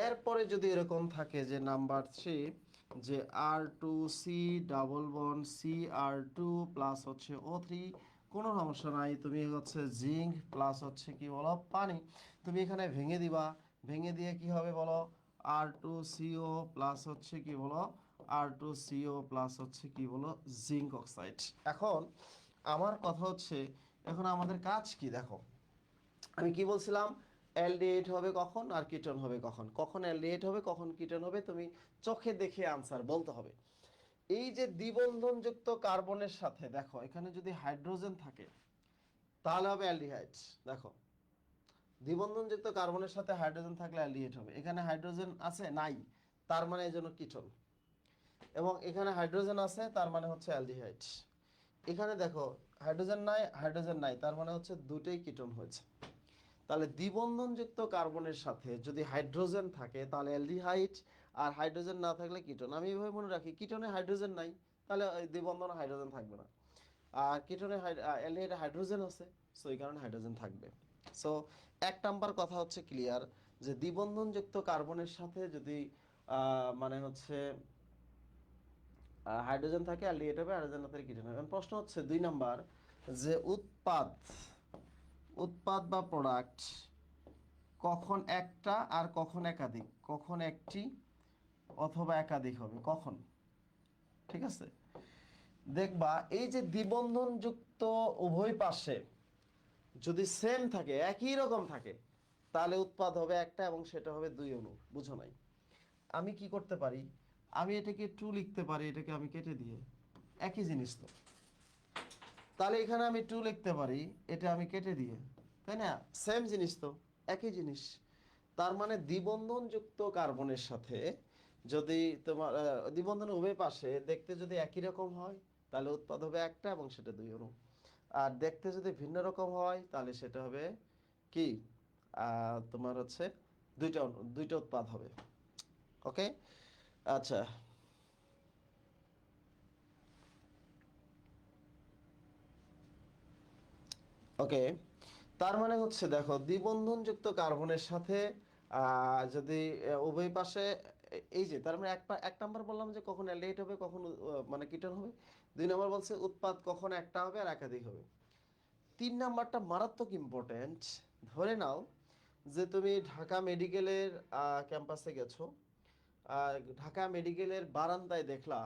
এরপরে যদি এরকম থাকে যে নাম্বার 3, যে আর2সি ডাবল বন্ড সিআর2 প্লাস হচ্ছে ও3, কোনো সমস্যা নাই, তুমি হচ্ছে জিঙ্ক প্লাস হচ্ছে কি বলো পানি, তুমি এখানে ভেঙে দিবা, ভেঙে দিয়ে কি হবে বলো, আর2সিও প্লাস হচ্ছে কি বলো, আর2সিও প্লাস হচ্ছে কি বলো জিঙ্ক অক্সাইড। এখন আমার কথা হচ্ছে, এখন আমাদের কাজ কি দেখো, আমি কি বলছিলাম, অ্যালডিহাইড হবে কখন আর কিটোন হবে কখন, কখন অ্যালডিহাইড হবে কখন কিটোন হবে, তুমি চোখে দেখে আনসার বলতে হবে। এই যে দ্বিবন্ধনযুক্ত কার্বনের সাথে দেখো এখানে যদি হাইড্রোজেন থাকে তাহলে হবে অ্যালডিহাইড। দেখো দ্বিবন্ধনযুক্ত কার্বনের সাথে হাইড্রোজেন থাকলে অ্যালডিহাইড হবে, এখানে হাইড্রোজেন আছে নাই, তার মানে এই জন্য কিটোন, এবং এখানে হাইড্রোজেন আছে তার মানে হচ্ছে অ্যালডিহাইড। এখানে দেখো হাইড্রোজেন নাই, হাইড্রোজেন নাই, তার মানে হচ্ছে দুটোই কিটোন হয়েছে। তাহলে দ্বিবন্ধনযুক্ত কার্বনের সাথে যদি হাইড্রোজেন থাকে তাহলে অ্যালডিহাইড, আর হাইড্রোজেন না থাকলে কিটোন। আমি এইভাবে মনে রাখি, কিটোনে হাইড্রোজেন নাই তাহলে ওই দ্বিবন্ধনে হাইড্রোজেন থাকবে না, আর কিটোনে অ্যালডিহাইডে হাইড্রোজেন আছে, সো এই কারণে হাইড্রোজেন থাকবে। সো 1 নাম্বার কথা হচ্ছে ক্লিয়ার, যে দ্বিবন্ধনযুক্ত কার্বনের সাথে যদি মানে হচ্ছে হাইড্রোজেন থাকে অ্যালডিহাইড হবে, হাইড্রোজেন না থাকলে কিটোন হবে। এখন প্রশ্ন হচ্ছে 2 নাম্বার, যে উৎপাদ উৎপাদ বা প্রোডাক্ট কখন একটা আর কখন একাধিক, কখন একটি অথবা একাধিক হবে কখন, ঠিক আছে, দেখবা এই যে দ্বিবন্ধন যুক্ত উভয় পাশে যদি সেম থাকে, একই রকম থাকে, তাহলে উৎপাদ হবে একটা এবং সেটা হবে 2 অণু। বুঝো নাই? আমি কি করতে পারি, আমি এটাকে 2 লিখতে পারি, এটাকে আমি কেটে দিয়ে, একই জিনিস তো, তাহলে এখানে আমি 2 লিখতে পারি, এটা আমি কেটে দিয়ে, তাই না, সেম জিনিস তো, একই জিনিস। তার মানে দ্বিবন্ধন যুক্ত কার্বনের সাথে যদি তোমার দ্বিবন্ধন উভয় পাশে দেখতে যদি একই রকম হয় তাহলে উৎপাদ হবে একটা এবং সেটা 2 অণু। আর দেখতে যদি ভিন্ন রকম হয় তাহলে সেটা হবে কি, তোমার হচ্ছে দুইটা উৎপাদ হবে। ওকে, আচ্ছা। ওকে, তার মানে হচ্ছে দেখো দ্বিবন্ধনযুক্ত কার্বনের সাথে যদি উভয় পাশে এই যে তার মানে এক নাম্বার বললাম যে কখন অ্যালডিহাইড হবে, কখন মানে কিটোন হবে। 2 নাম্বার বলছে উৎপাদ কখন একটা হবে আর একাধিক হবে। 3 নাম্বারটা মারাত্মক ইম্পর্টেন্ট। ধরে নাও যে তুমি ঢাকা মেডিকেলের ক্যাম্পাসে গেছো, ঢাকা মেডিকেলের বারান্দায় দেখলা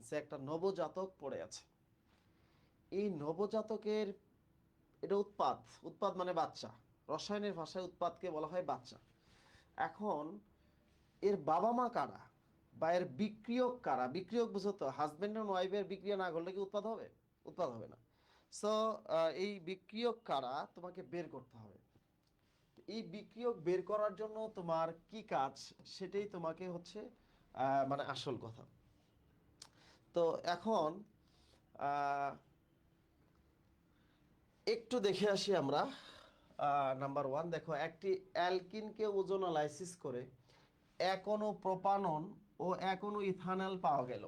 যে একটা নবজাতক পড়ে আছে। এই নবজাতকের এটা উৎপাদ, উৎপাদ মানে বাচ্চা, রসায়নের ভাষায় উৎপাদকে বলা হয় বাচ্চা। এখন এর বাবা মা কারা বা এর বিক্রিয়ক কারা? বিক্রিয়ক বুঝো তো, হাজবেন্ড এন্ড ওয়াইফের বিক্রিয়া না করলে কি উৎপাদ হবে? উৎপাদ হবে না। সো এই বিক্রিয়ক কারা তোমাকে বের করতে হবে। এই বিক্রিয়ক বের করার জন্য তোমার কি কাজ সেটাই তোমাকে হচ্ছে মানে আসল কথা। তো এখন একটু দেখে আসি আমরা। নাম্বার 1 দেখো, একটি অ্যালকিনকে ওজোনালাইসিস করে এক অণু প্রোপানন ও এক অণু ইথানল পাওয়া গেল।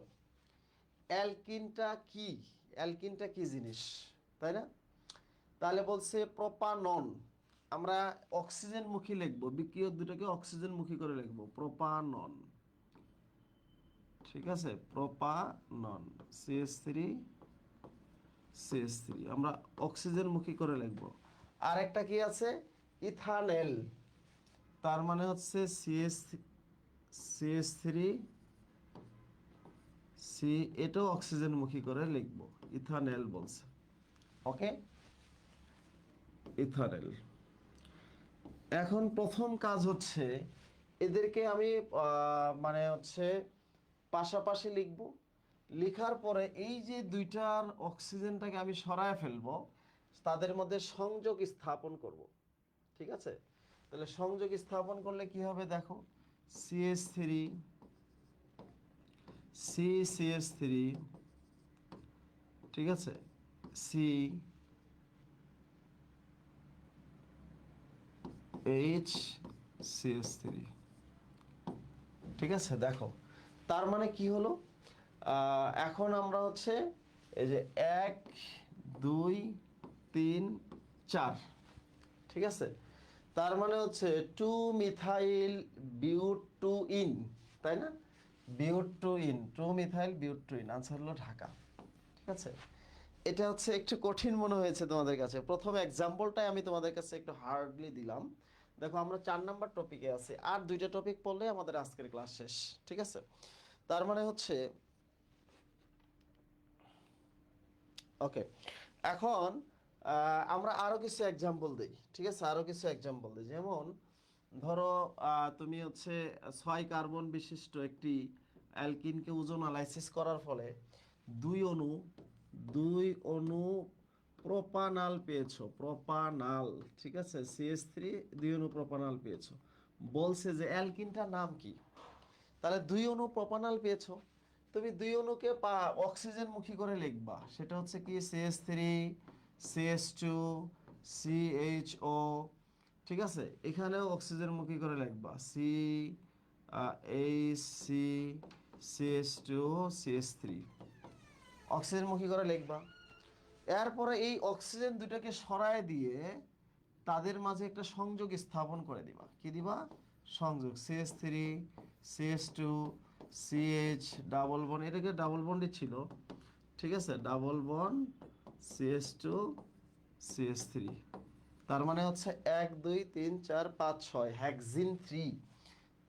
অ্যালকিনটা কি? অ্যালকিনটা কি জিনিস, তাই না? তাহলে বলছে প্রোপানন, আমরা অক্সিজেন মুখী লিখবো, বিক্রিয়ক দুটোকে অক্সিজেন মুখী করে লিখবো, প্রোপানন। ঠিক আছে, প্রোপানন CH3 আমরা অক্সিজেন মুখী করে লিখবো। আর একটা কি আছে? ইথানেল, তার মানে হচ্ছে CH3 সি, এটাও অক্সিজেন মুখী করে লিখবো, ইথানেল বলছে। ওকে, ইথানেল। এখন প্রথম কাজ হচ্ছে এদেরকে আমি মানে হচ্ছে পাশাপাশি লিখব। লেখার পরে এই যে দুইটার অক্সিজেনটাকে আমি সরায় ফেলবো, তাদের মধ্যে সংযোগ স্থাপন করব। ঠিক আছে, তাহলে সংযোগ স্থাপন করলে কি হবে দেখো, CH3 CH3, ঠিক আছে, CH3, ঠিক আছে। দেখো তার মানে কি হলো, এখন আমরা হচ্ছে এই যে 1 2 3 4, ঠিক আছে, তার মানে হচ্ছে 2 মিথাইল বিউটোইন, তাই না? বিউটোইন, 2 মিথাইল বিউটোইন, আনসার হলো ঢাকা। ঠিক আছে, এটা হচ্ছে একটু কঠিন মনে হয়েছে তোমাদের কাছে। প্রথম এক্সাম্পলটাই আমি তোমাদের কাছে একটু হার্ডলি দিলাম। দেখো আমরা 4 নাম্বার টপিকে আছি, আর 2টা টপিক পড়লে আমাদের আজকের ক্লাস শেষ। ঠিক আছে, তার মানে হচ্ছে ওকে। এখন আমরা আরো কিছু এক্সাম্পল দিই। ঠিক আছে, আরো কিছু এক্সাম্পল দিই। যেমন ধরো তুমি হচ্ছে 6 কার্বন বিশিষ্ট একটি অ্যালকিনকে ওজোনালাইসিস করার ফলে দুই অণু দুই অণু প্রোপানাল পেয়েছো, প্রোপানাল। ঠিক আছে, CH3 দুই অণু প্রোপানাল পেয়েছো। বলছে যে অ্যালকিনটার নাম কি? তাহলে দুই অণু প্রোপানাল পেয়েছো, তুমি দুই অণুকে অক্সিজেন মুখী করে লিখবা, সেটা হচ্ছে কি CH3 CH2 CHO। ঠিক আছে, এখানেও অক্সিজেন মুখী করে লিখবা, CH3 অক্সিজেন মুখী করে লিখবা। এরপরে এই অক্সিজেন দুটাকে সরায় দিয়ে তাদের মাঝে একটা সংযোগ স্থাপন করে দিবা। কি দিবা? সংযোগ, CH3 CH2 CH double bond, এটাকে ডাবল বন্ডই ছিল। ঠিক আছে, ডাবল বন্ড CH2 CH3, তার মানে হচ্ছে 1 2 3 4 5 6 হেক্সিন 3।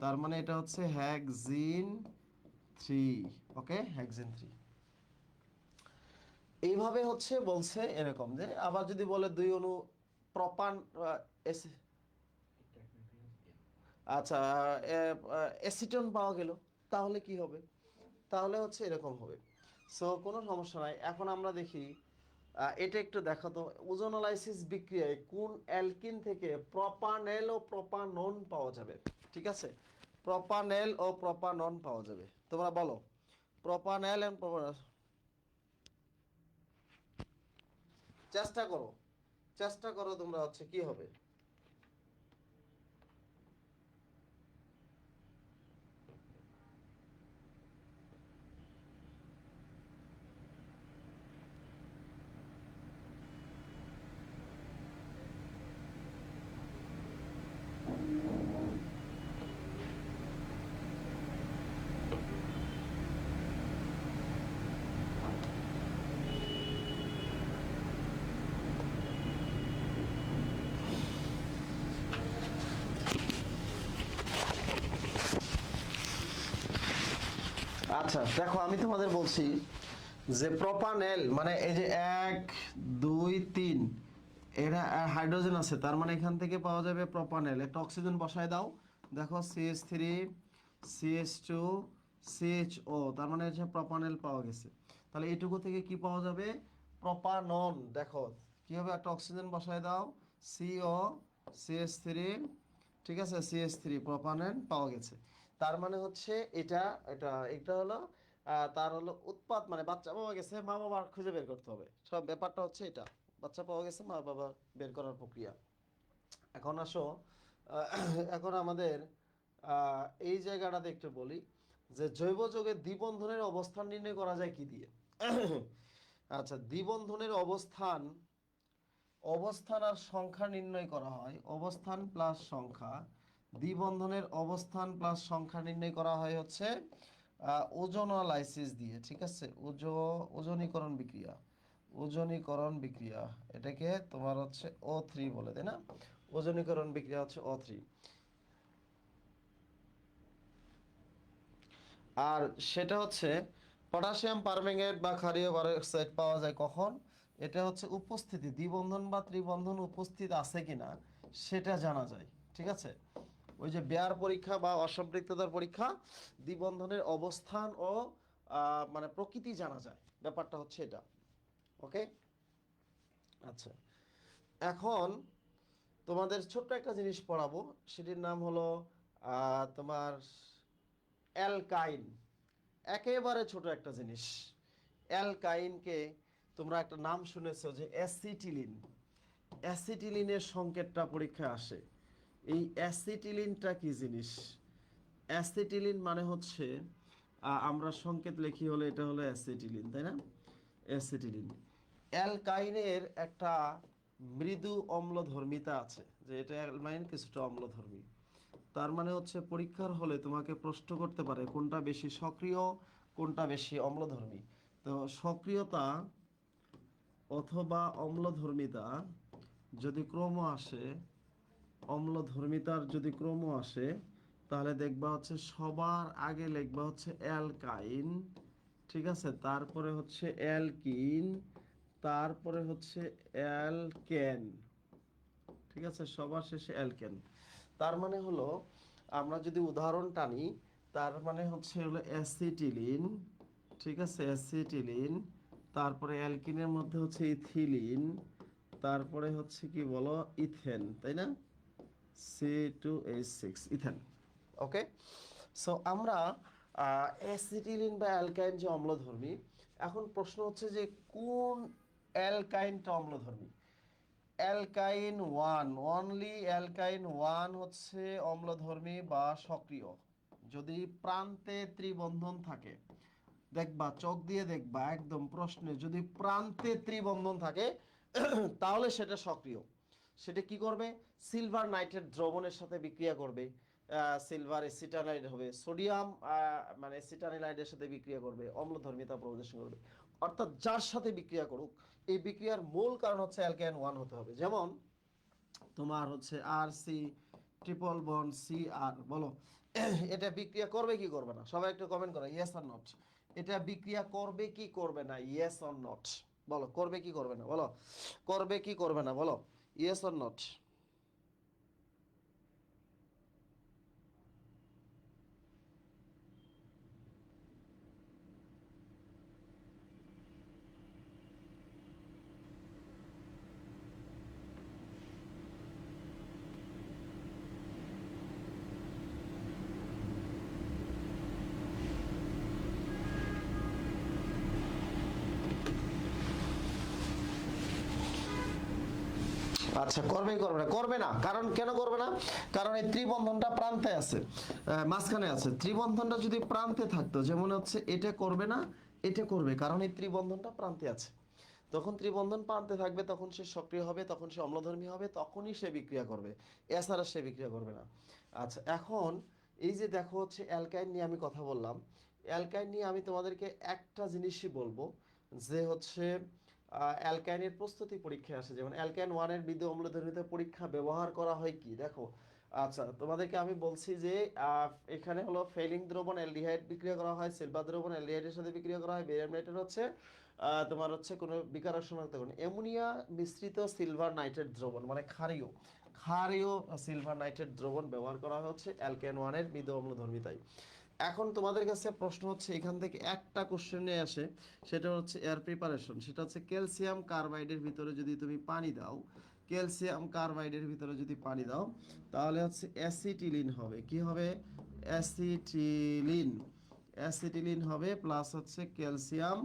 তার মানে এটা হচ্ছে হেক্সিন 3। ওকে, হেক্সিন 3। এইভাবে হচ্ছে বলছে এরকম যে, আবার যদি বলে দুই অণু প্রপান আচ্ছা অ্যাসিটন পাওয়া গেল, তাহলে কি হবে? তাহলে হচ্ছে এরকম হবে। সো কোনো সমস্যা নাই। এখন আমরা দেখি এটা একটু দেখো তো, ওজোনালাইসিস বিক্রিয়ায় কোন অ্যালকিন থেকে প্রপানেল ও প্রোপানন পাওয়া যাবে? ঠিক আছে, প্রপানেল ও প্রোপানন পাওয়া যাবে। তোমরা বলো প্রপানেল এন্ড প্রোপানন, চেষ্টা করো, চেষ্টা করো তোমরা, হচ্ছে কি হবে? আচ্ছা দেখো, আমি তোমাদের বলছি যে প্রপানেল মানে এই যে 1 2 3 এরা হাইড্রোজেন আছে, তার মানে এখান থেকে পাওয়া যাবে প্রপানেল। একটা অক্সিজেন বসায় দাও, দেখো CH3 CH2 CHO, তার মানে হচ্ছে প্রপানেল পাওয়া গেছে। তাহলে এইটুকু থেকে কি পাওয়া যাবে? প্রপানন। দেখো কি হবে, একটা অক্সিজেন বসায় দাও, CO CH3, ঠিক আছে, CH3 প্রপানেন পাওয়া গেছে। তার মানে হচ্ছে এটা এটা এটা হলো তার হলো উৎপাদ, মানে বাচ্চা পাওয়া গেছে, মা বাবা খুঁজে বের করতে হবে। সব ব্যাপারটা হচ্ছে এটা, বাচ্চা পাওয়া গেছে, মা বাবা বের করার প্রক্রিয়া। এখন আসো, এখন আমাদের এই জায়গাটাতে একটু বলি যে জৈব যৌগের দ্বিবন্ধনের অবস্থান নির্ণয় করা যায় কি দিয়ে। আচ্ছা, দ্বিবন্ধনের অবস্থান অবস্থান আর সংখ্যা নির্ণয় করা হয়, অবস্থান প্লাস সংখ্যা। দ্বিবন্ধনের অবস্থান প্লাস সংখ্যা নির্ণয় করা হয় হচ্ছে ওজোনালাইসিস দিয়ে, ঠিক আছে, ওজনীকরণ বিক্রিয়া, ওজনীকরণ বিক্রিয়া। এটাকে তোমার হচ্ছে O3 বলে, তাই না? ওজনীকরণ বিক্রিয়া হচ্ছে O3। আর সেটা হচ্ছে পটাশিয়াম পারম্যাঙ্গনেট বা ক্ষারীয় পারক্সাইড পাওয়া যায় কখন? এটা হচ্ছে উপস্থিতি, দ্বিবন্ধন বা ত্রিবন্ধন উপস্থিত আছে কিনা সেটা জানা যায়, ঠিক আছে। ওই যে বেয়ার পরীক্ষা বা অসম্পৃক্ততার পরীক্ষা, দ্বিবন্ধনের অবস্থান ও মানে প্রকৃতি জানা যায়, ব্যাপারটা হচ্ছে এটা। ওকে, আচ্ছা, এখন তোমাদের ছোট্ট একটা জিনিস পড়াবো, সেটির নাম হলো তোমার অ্যালকাইন। একেবারে ছোট একটা জিনিস, অ্যালকাইনকে তোমরা একটা নাম শুনেছো যে অ্যাসিটিলিন। অ্যাসিটিলিনের সংকেতটা পরীক্ষায় আসে। এই অ্যাসিটিলিনটা কি জিনিস? অ্যাসিটিলিন মানে হচ্ছে আমরা সংকেত লিখি হলে এটা হলো অ্যাসিটিলিন, তাই না? অ্যাসিটিলিন। অ্যালকাইনের একটা মৃদু অম্লধর্মিতা আছে, যে এটা অ্যালকাইন কিছুটা অম্লধর্মী। তার মানে হচ্ছে পরীক্ষার হলে তোমাকে প্রশ্ন করতে পারে কোনটা বেশি সক্রিয়, কোনটা বেশি অম্লধর্মী। তো সক্রিয়তা অথবা অম্লধর্মিতা যদি ক্রম আসে, অম্লধর্মিতার যদি ক্রম আসে, তাহলে দেখবা হচ্ছে সবার আগে লিখবা হচ্ছে অ্যালকাইন, ঠিক আছে, তারপরে হচ্ছে অ্যালকিন, তারপরে হচ্ছে অ্যালকেন, ঠিক আছে, সবার শেষে অ্যালকেন। তার মানে হলো আমরা যদি উদাহরণ টানি, তার মানে হচ্ছে হলো অ্যাসিটিলিন, ঠিক আছে, অ্যাসিটিলিন, তারপরে অ্যালকিনের মধ্যে হচ্ছে ইথিলিন, তারপরে হচ্ছে কি বলো, ইথেন, তাই না? C2H6 ethane. ওকে, সো আমরা অ্যাসিটিলিন বা অ্যালকাইন যে অম্লধর্মী, এখন প্রশ্ন হচ্ছে যে কোন অ্যালকাইনটা অম্লধর্মী। অ্যালকাইন ওয়ান, অনলি অ্যালকাইন ওয়ান হচ্ছে অম্লধর্মী বা সক্রিয় যদি প্রান্তে ত্রিবন্ধন থাকে। দেখবা, চোখ দিয়ে দেখবা, একদম প্রশ্নে যদি প্রান্তে ত্রিবন্ধন থাকে তাহলে সেটা সক্রিয়। সেটা কি করবে? সিলভার নাইট্রেট দ্রবণের সাথে বিক্রিয়া করবে, সিলভার এসিটানাইড হবে, সোডিয়াম মানে এসিটানিলাইডের সাথে বিক্রিয়া করবে, অম্লধর্মিতা প্রদর্শন করবে। অর্থাৎ যার সাথে বিক্রিয়া করুক, এই বিক্রিয়ার মূল কারণ হচ্ছে অ্যালকাইন ওয়ান হতে হবে। যেমন তোমার হচ্ছে RC ট্রিপল বন্ড CR, বলো এটা বিক্রিয়া করবে কি করবে না? সবাই একটু কমেন্ট করো, ইয়েস অর নট। এটা বিক্রিয়া করবে কি করবে না? ইয়েস অর নট, বলো, করবে কি করবে না? বলো, করবে কি করবে না? বলো, ইয়েস অর নট। আচ্ছা, করবেই করবে না? করবে না, কারণ কেন করবে না? কারণ এই ত্রিবন্ধনটা প্রান্তে আছে, মাঝখানে আছে। ত্রিবন্ধনটা যদি প্রান্তে থাকতো, যেমন হচ্ছে এটা করবে না, এটা করবে, কারণ এই ত্রিবন্ধনটা প্রান্তে আছে। তখন ত্রিবন্ধন প্রান্তে থাকবে, তখন সে সক্রিয় হবে, তখন সে অম্লধর্মী হবে, তখনই সে বিক্রিয়া করবে, এছাড়া সে বিক্রিয়া করবে না। আচ্ছা, এখন এই যে দেখো হচ্ছে অ্যালকাইন নিয়ে আমি কথা বললাম, অ্যালকাইন নিয়ে আমি তোমাদেরকে একটা জিনিসই বলবো, যে হচ্ছে অ্যালকাইনের প্রস্তুতি পরীক্ষায় আসে, যেমন অ্যালকাইন ওয়ানের বিদ্যুৎ অম্লধর্মিতা পরীক্ষা ব্যবহার করা হয় কি, দেখো আচ্ছা, তোমাদেরকে আমি বলছি যে আহ, এখানে হলো ফেলিং দ্রবণ অ্যালডিহাইড বিক্রিয়া করা হয়, সিলভার দ্রবণ অ্যালডিহাইডের সাথে বিক্রিয়া করা হয়, বেরিয়াম নাইট্রেট হচ্ছে তোমার হচ্ছে কোনো বিকারক শনাক্ত করুন অ্যামোনিয়া মিশ্রিত সিলভার নাইট্রেট দ্রবণ মানে ক্ষারীয় ক্ষারীয় সিলভার নাইট্রেট দ্রবণ ব্যবহার করা হচ্ছে অ্যালকেন ওয়ানের মৃদু অম্লধর্মিতায়। এখন তোমাদের কাছে প্রশ্ন হচ্ছে এখান থেকে একটা কোশ্চেনে আসে, সেটা হচ্ছে এয়ার প্রিপারেশন, সেটা হচ্ছে ক্যালসিয়াম কার্বাইডের ভিতরে যদি তুমি পানি দাও, ক্যালসিয়াম কার্বাইডের ভিতরে যদি পানি দাও তাহলে হচ্ছে অ্যাসিটিলিন হবে, কি হবে? অ্যাসিটিলিন, অ্যাসিটিলিন হবে প্লাস হচ্ছে ক্যালসিয়াম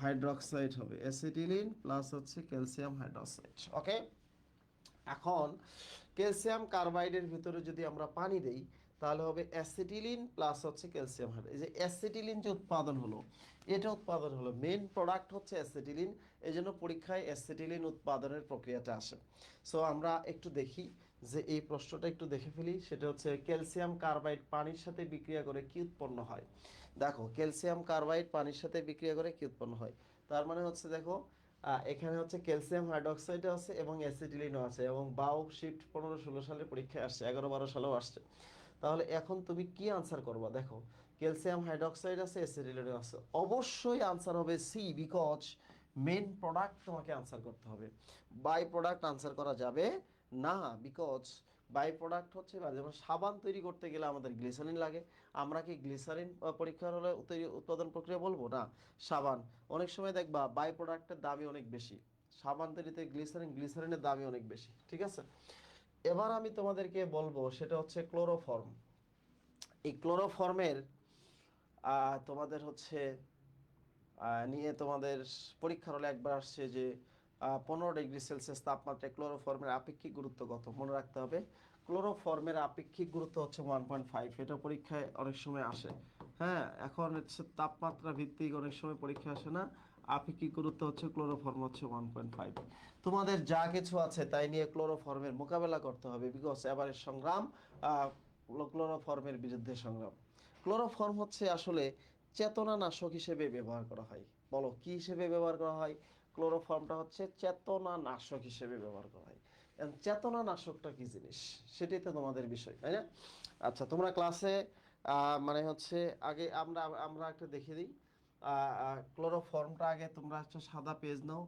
হাইড্রক্সাইড হবে, অ্যাসিটিলিন প্লাস হচ্ছে ক্যালসিয়াম হাইড্রক্সাইড। ওকে, এখন ক্যালসিয়াম কার্বাইডের ভিতরে যদি আমরা পানি দেই তাহলে হবে অ্যাসিটিলিন প্লাস হচ্ছে ক্যালসিয়াম হাইড্রোক্সাইড। এই যে অ্যাসিটিলিন যে উৎপাদন হলো, এটা উৎপাদন হলো, মেন প্রোডাক্ট হচ্ছে অ্যাসিটিলিন, এই জন্য পরীক্ষায় অ্যাসিটিলিন উৎপাদনের প্রক্রিয়াটা আসে। সো আমরা একটু দেখি যে এই প্রশ্নটা একটু দেখে ফেলি, সেটা হচ্ছে ক্যালসিয়াম কার্বাইড পানির সাথে বিক্রিয়া করে কি উৎপন্ন হয়। দেখো ক্যালসিয়াম কার্বাইড পানির সাথে বিক্রিয়া করে কি উৎপন্ন হয়, তার মানে হচ্ছে দেখো এখানে হচ্ছে ক্যালসিয়াম হাইড্রক্সাইড আছে এবং অ্যাসিটিলিনও আছে, এবং বাও শিফট 15-16 সালে পরীক্ষায় আসছে, 11-12 সালেও আসছে। তাহলে এখন তুমি কি আনসার করবা? দেখো ক্যালসিয়াম হাইড্রক্সাইড আছে, অ্যাসিটিলিনও আছে, অবশ্যই আনসার হবে সি, বিকজ মেন প্রোডাক্ট তোমাকে আনসার করতে হবে, বাই প্রোডাক্ট আনসার করা যাবে না, বিকজ বাই প্রোডাক্ট হচ্ছে যেমন সাবান তৈরি করতে গেলে আমাদের গ্লিসারিন লাগে, আমরা কি গ্লিসারিন পরীক্ষার হলে তৈরি উৎপাদন প্রক্রিয়া বলবো না? সাবান অনেক সময় দেখবা বাই প্রোডাক্টের দামই অনেক বেশি, সাবান তৈরিতে গ্লিসারিন, গ্লিসারিনের দামই অনেক বেশি, ঠিক আছে? এবার আমি তোমাদেরকে বলবো সেটা হচ্ছে ক্লোরোফর্ম। এই ক্লোরোফর্মের তোমাদের হচ্ছে নিয়ে তোমাদের পরীক্ষার হলে একবার আসছে যে 15 ডিগ্রি সেলসিয়াস তাপমাত্রায় ক্লোরোফর্মের আপেক্ষিক গুরুত্ব কত, মনে রাখতে হবে। ক্লোরোফর্মের আপেক্ষিক গুরুত্ব হচ্ছে 1.5, এটা পরীক্ষায় অনেক সময় আসে। হ্যাঁ, এখন হচ্ছে তাপমাত্রা ভিত্তিক অনেক সময় পরীক্ষা আসে না, আপেক্ষিক গুরুত্ব হচ্ছে ক্লোরোফর্ম হচ্ছে 1.5। তোমাদের যা কিছু আছে তাই নিয়ে ক্লোরোফর্মের মোকাবেলা করতে হবে, বিকজ এবারের সংগ্রাম ক্লোরোফর্মের বিরুদ্ধে সংগ্রাম। ক্লোরোফর্ম হচ্ছে আসলে চেতনানাশক হিসেবে ব্যবহার করা হয়। বলো কি হিসেবে ব্যবহার করা হয়? ক্লোরোফর্মটা হচ্ছে চেতনানাশক হিসেবে ব্যবহার করা হয়। এখন চেতনানাশকটা কি জিনিস সেটাই তো তোমাদের বিষয়, তাই না? আচ্ছা, তোমরা ক্লাসে মানে হচ্ছে আগে আমরা আমরা একটা দেখে দিই। ক্লোরোফর্মটা আগে তোমরা হচ্ছে সাদা পেজ নাও,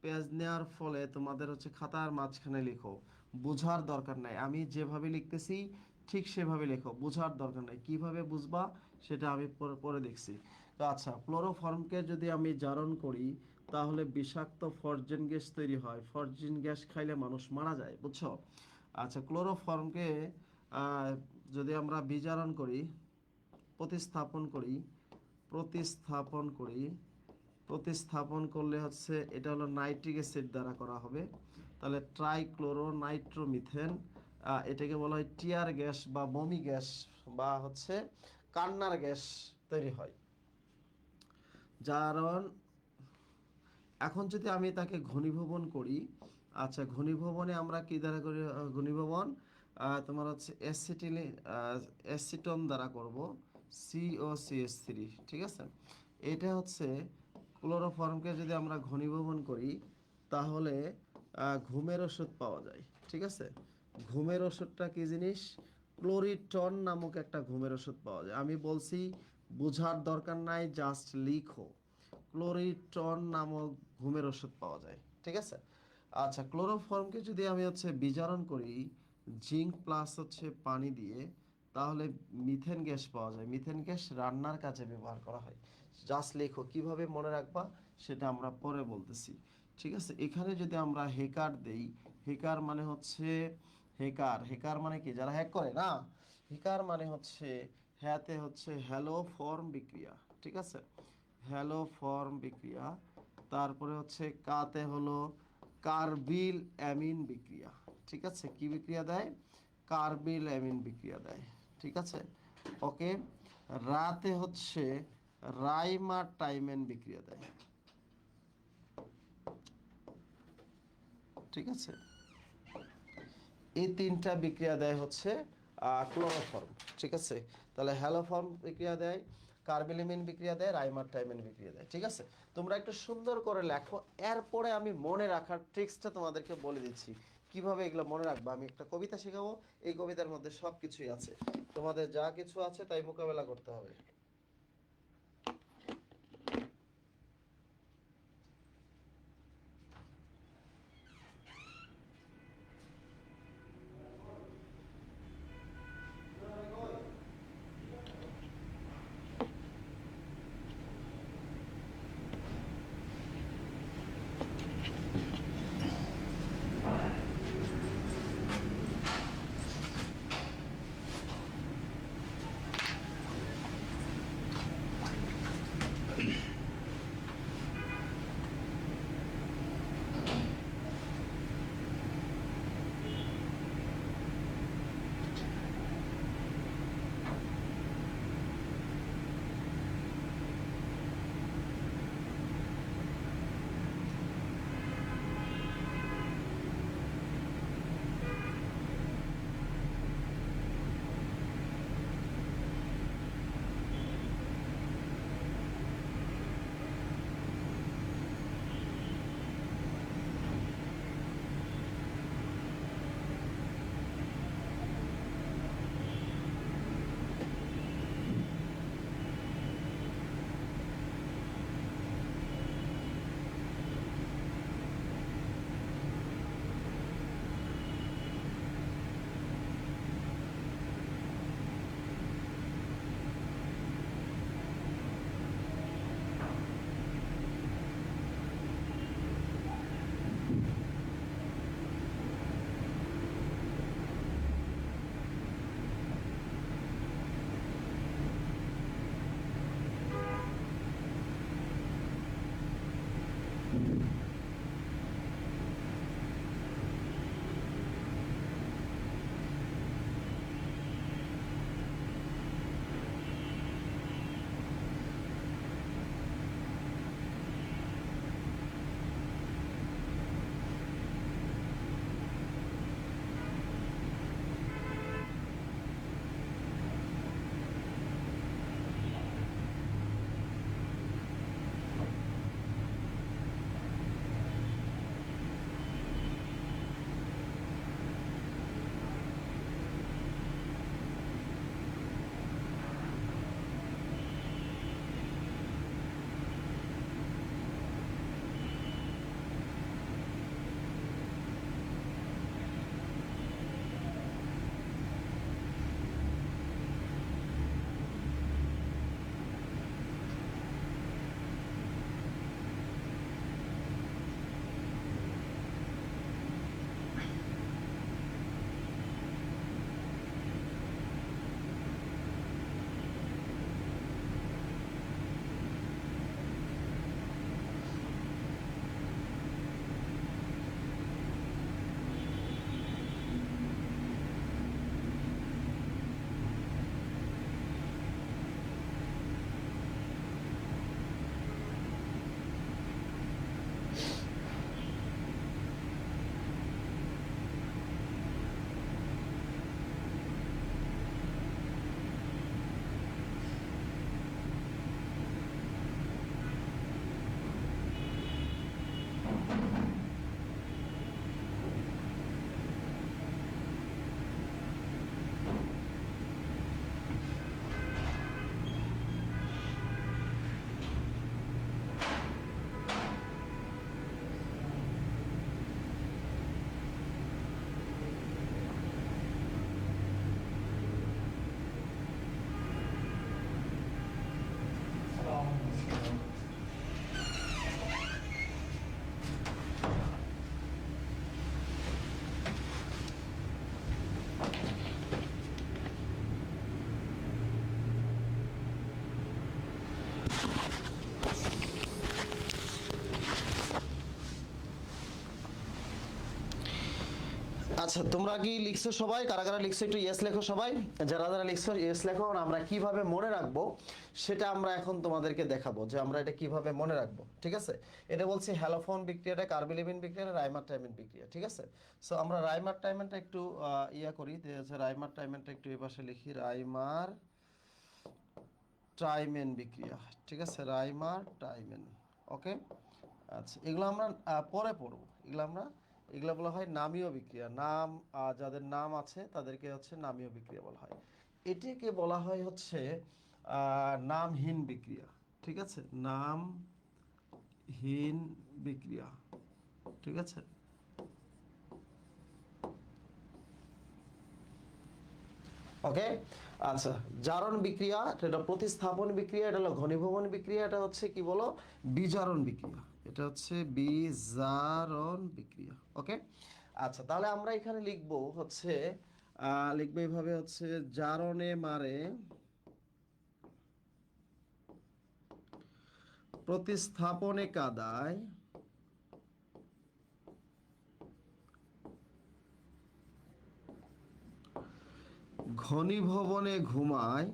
পেজ নেওয়ার ফলে তোমাদের হচ্ছে খাতার মাঝখানে লিখো, বোঝার দরকার নাই, আমি যেভাবে লিখতেছি ঠিক সেভাবে লেখো, বোঝার দরকার নাই, কিভাবে বুঝবা সেটা আমি পরে পরে দেখছি। তো আচ্ছা, ক্লোরোফর্মকে যদি আমি জারণ করি তাহলে বিষাক্ত ফরজেন গ্যাস তৈরি হয়, ফরজেন গ্যাস খাইলে মানুষ মারা যায়, বুঝছো? আচ্ছা, ক্লোরোফর্মকে আহ, যদি আমরা বিজারণ করি, প্রতিস্থাপন করি, প্রতিস্থাপন করি, প্রতিস্থাপন করলে হচ্ছে এটা হলো নাইট্রিক অ্যাসিড দ্বারা করা হবে, তাহলে ট্রাইক্লোরো নাইট্রোমিথেন, এটাকে বলা হয় টিয়ার গ্যাস বা বমি গ্যাস বা হচ্ছে কান্নার গ্যাস তৈরি হয়। কারণ এখন যদি আমি তাকে ঘনীভবন করি, আচ্ছা ঘনীভবনে আমরা কি দ্বারা করি? ঘনীভবন তোমার হচ্ছে অ্যাসিটন দ্বারা করব, COCH3, ঠিক আছে? এটা হচ্ছে ক্লোরোফর্মকে যদি আমরা ঘনীভবন করি তাহলে ঘুমের ওষুধ পাওয়া যায়, ঠিক আছে? ঘুমের ওষুধটা কি জিনিস? ক্লোরিটন নামক একটা ঘুমের ওষুধ পাওয়া যায়, আমি বলছি বোঝার দরকার নাই, জাস্ট লিখো, ক্লোরিটন নামক ঘুমের ওষুধ পাওয়া যায়, ঠিক আছে? আচ্ছা, ক্লোরোফর্মকে যদি আমি হচ্ছে বিজারণ করি জিঙ্ক প্লাস হচ্ছে পানি দিয়ে, তাহলে মিথেন গ্যাস পাওয়া যায়, মিথেন গ্যাস রান্নার কাজে ব্যবহার করা হয়। জাস্ট লেখো, কিভাবে মনে রাখবা সেটা আমরা পরে বলতেছি, ঠিক আছে? এখানে যদি আমরা হেকার দেই, হেকার মানে হচ্ছে হেকার, হেকার মানে কি? যারা হ্যাক করে না, হেকার মানে হচ্ছে হ্যাতে হচ্ছে হ্যালো ফর্ম বিক্রিয়া, ঠিক আছে? হ্যালো ফর্ম বিক্রিয়া, তারপরে হচ্ছে কাতে হলো কার্বিল অ্যামিন বিক্রিয়া, ঠিক আছে? কি বিক্রিয়া দেয়? কার্বিল অ্যামিন বিক্রিয়া দেয়, ঠিক আছে? ওকে, রাতে হচ্ছে রাইমা টাইমেন বিক্রিয়া দেয়, ঠিক আছে? এই তিনটা বিক্রিয়া দেয় হচ্ছে ক্লোরোফর্ম, ঠিক আছে? তাহলে হ্যালোফর্ম বিক্রিয়া দেয়, কার্বিলিমিন বিক্রিয়া দেয়, রাইমারটাইমিন বিক্রিয়া দেয়, ঠিক আছে? তোমরা একটু সুন্দর করে লেখো, এরপরে আমি মনে রাখার ট্রিক্সটা তোমাদেরকে বলে দিচ্ছি, কিভাবে এগুলো মনে রাখবা, আমি একটা কবিতা শেখাবো, এই কবিতার মধ্যে সব কিছুই আছে, তোমাদের যা কিছু আছে তাই মোকাবেলা করতে হবে। আচ্ছা, তোমরা কি লিখছো সবাই? কারা কারা লিখছো একটু ইয়েস লেখো সবাই। যারা যারা লিখছো ইয়েস লেখো। আর আমরা কিভাবে মনে রাখবো সেটা আমরা এখন তোমাদেরকে দেখাবো, যে আমরা এটা কিভাবে মনে রাখবো। ঠিক আছে, এটা বলছি হ্যালোফোন বিক্রিয়াটা কার্বিলিবিন বিক্রিয়া, রাইমার টাইমেন বিক্রিয়া। ঠিক আছে, সো আমরা রাইমার টাইমেনটা একটু ইয়া করি, রাইমার টাইমেনটা একটু এই পাশে লিখি, রাইমার টাইমেন বিক্রিয়া। ঠিক আছে, রাইমার টাইমেন। ওকে, আচ্ছা, এগুলো আমরা পরে পড়বো, এগুলো আমরা এগুলো বলা হয় নামীয় বিক্রিয়া। নাম যাদের নাম আছে তাদেরকে হচ্ছে নামীয় বিক্রিয়া বলা হয়। এটিকে বলা হয় হচ্ছে নামহীন বিক্রিয়া। ঠিক আছে, নামহীন বিক্রিয়া। ঠিক আছে। ওকে, আচ্ছা, জারণ বিক্রিয়া, এটা প্রতিস্থাপন বিক্রিয়া, এটা হলো ঘনীভবন বিক্রিয়া, এটা হচ্ছে কি বলো, বিজারণ বিক্রিয়া। এটা হচ্ছে বিজারণ বিক্রিয়া। ওকে, আচ্ছা, তাহলে আমরা এখানে লিখবো হচ্ছে লিখবো এইভাবে হচ্ছে জারণে মারে প্রতিস্থাপনে কাদায় ঘনীভবনে ঘুমায়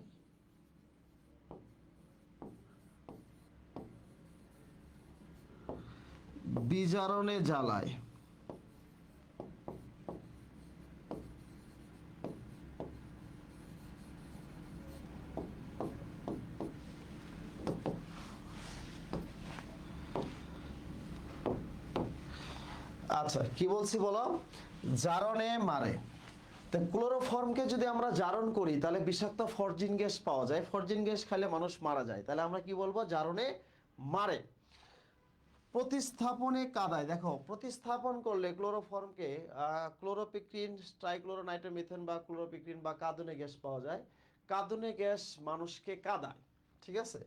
বিজারণে জ্বালায়। আচ্ছা, কি বলছি বলো, জারণে মারে। তো ক্লোরোফর্মকে যদি আমরা জারণ করি তাহলে বিষাক্ত ফরজিন গ্যাস পাওয়া যায়, ফরজিন গ্যাস খেলে মানুষ মারা যায়, তাহলে আমরা কি বলবো, জারণে মারে। প্রতিস্থাপনে কাদায়, দেখো প্রতিস্থাপন করলে ক্লোরোফর্মকে ক্লোরোপিক্রিন, ট্রাইক্লোরোনাইট্রোমিথেন বা ক্লোরোপিক্রিন বা কাঁদুনে গ্যাস পাওয়া যায়। কাঁদুনে গ্যাস মানুষকে কাদায়। ঠিক আছে।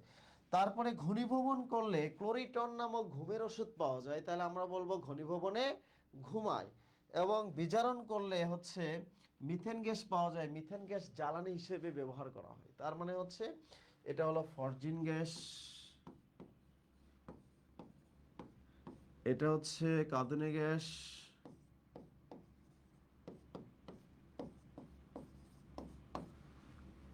তারপরে ঘনীভবন করলে ক্লোরিটন নামক ঘুমের ওষুধ পাওয়া যায়, তাহলে আমরা বলবো ঘনীভবনে ঘুমায়। এবং বিজারণ করলে হচ্ছে মিথেন গ্যাস পাওয়া যায়, মিথেন গ্যাস জ্বালানি হিসেবে ব্যবহার করা হয়। তার মানে হচ্ছে এটা হলো ফরজিন গ্যাস, এটা হচ্ছে কাঁদুনে গ্যাস,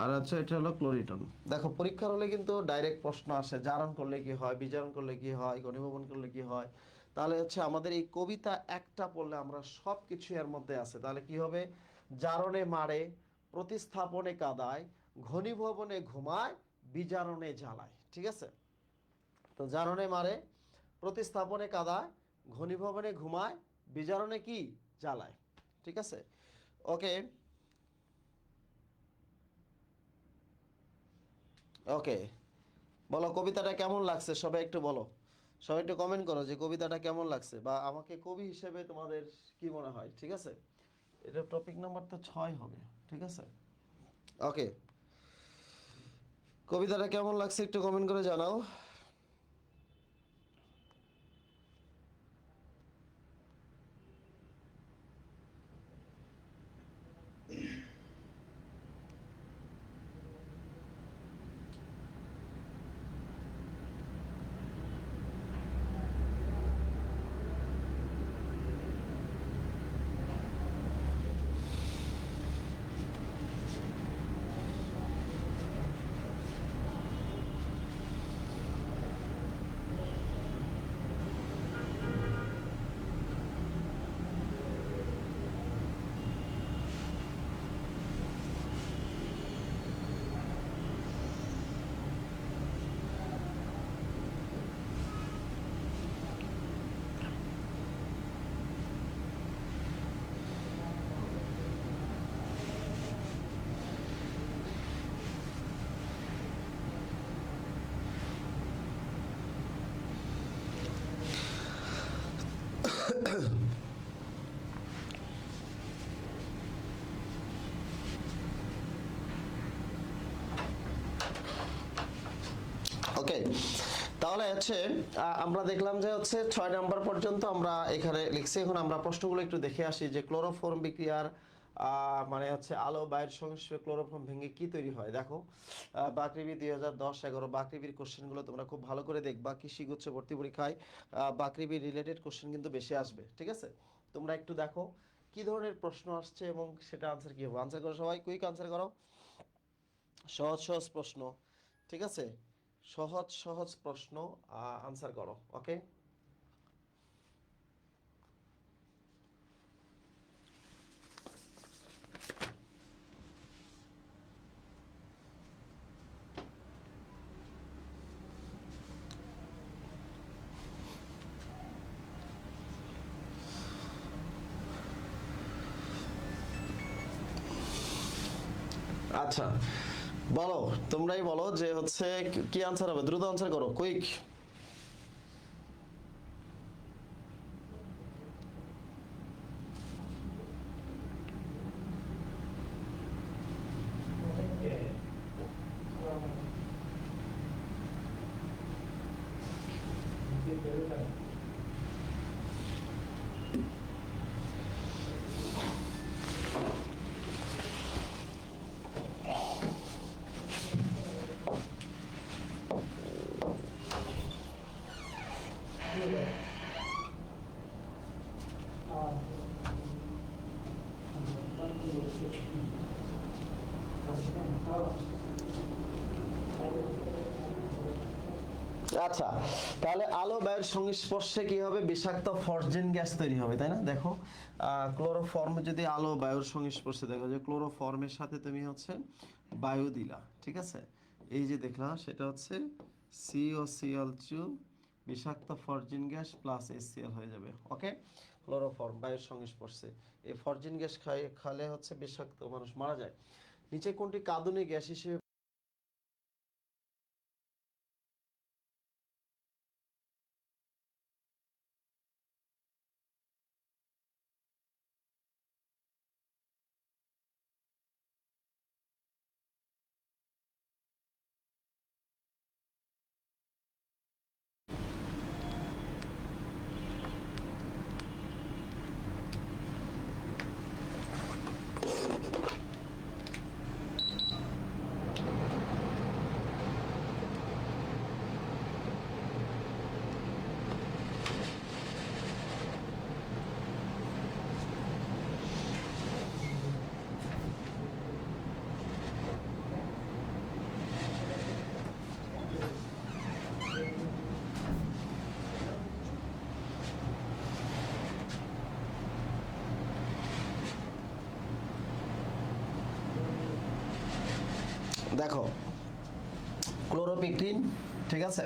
আর আচ্ছা এটা হলো ক্লোরিটন। দেখো পরীক্ষার হলে কিন্তু ডাইরেক্ট প্রশ্ন আসে, জারণ করলে কি হয়, বিজারণ করলে কি হয়, ঘনীভবন করলে কি হয়। তাহলে হচ্ছে আমাদের এই কবিতা একটা পড়লে আমরা সব কিছু এর মধ্যে আছে। তাহলে কি হবে, জারণে মারে, প্রতিস্থাপনে কাদায়, ঘনীভবনে ঘুমায়, বিজারণে জ্বালায়। ঠিক আছে। তো জারণে মারে, প্রতিস্থাপনে কাদায়, ঘনীভবনে ঘুমায়, বিজারণে কি, জ্বালায়। ঠিক আছে। ওকে, ওকে, বলো কবিতাটা কেমন লাগছে, সবাই একটু বলো। সবাই একটু কমেন্ট করো যে কবিতাটা কেমন লাগছে, বা আমাকে কবি হিসেবে তোমাদের কি মনে হয়। ঠিক আছে, এটা টপিক নাম্বার তো 6 হবে। ঠিক আছে। ওকে, কবিতাটা কেমন লাগছে একটু কমেন্ট করে জানাও। ওকে, তাহলে হচ্ছে আমরা দেখলাম যে হচ্ছে 6 নাম্বার পর্যন্ত আমরা এখানে লিখছি। এখন আমরা প্রশ্নগুলো একটু দেখে আসি যে ক্লোরোফর্ম বিক্রিয়ার মানে হচ্ছে আলো বায়ুর সংশ্লেষে ক্লোরোফর্ম ভেঙে কি তৈরি হয়। দেখো বাকৃবি 2010-11 বাকৃবির কোশ্চেনগুলো তোমরা খুব ভালো করে দেখবা, কৃষি গুচ্ছ ভর্তি পরীক্ষায় বাকৃবি রিলেটেড কোশ্চেন কিন্তু বেশি আসবে। ঠিক আছে, তোমরা একটু দেখো কি ধরনের প্রশ্ন আসছে এবং সেটা আনসার কি হবে। আনসার করো সবাই, কুইক আনসার করো, সহজ সহজ প্রশ্ন। ঠিক আছে, সহজ সহজ প্রশ্ন আনসার করো। ওকে, আচ্ছা, বলো, তোমরাই বলো যে হচ্ছে কি আনসার হবে, দ্রুত আনসার করো, কুইক। আচ্ছা, তাহলে আলো বায়ুর সংস্পর্শে কি হবে, বিষাক্ত ফসজেন গ্যাস তৈরি হবে, তাই না? দেখো ক্লোরোফর্ম যদি আলো বায়ুর সংস্পর্শে, দেখো যে ক্লোরোফর্মের সাথে তুমি হচ্ছে বায়ু দিলা, ঠিক আছে, এই যে দেখলা সেটা হচ্ছে COCl2 বিষাক্ত ফসজিন গ্যাস প্লাস HCl হয়ে যাবে। ওকে, ক্লোরোফর্ম বায়ুর সংস্পর্শে, এই ফসজিন গ্যাস খালে হচ্ছে বিষাক্ত, মানুষ মারা যায়। নিচে কোনটি কাঁদুনি গ্যাস হিসেবে দেখো ক্লোরোপিকটিন, ঠিক আছে।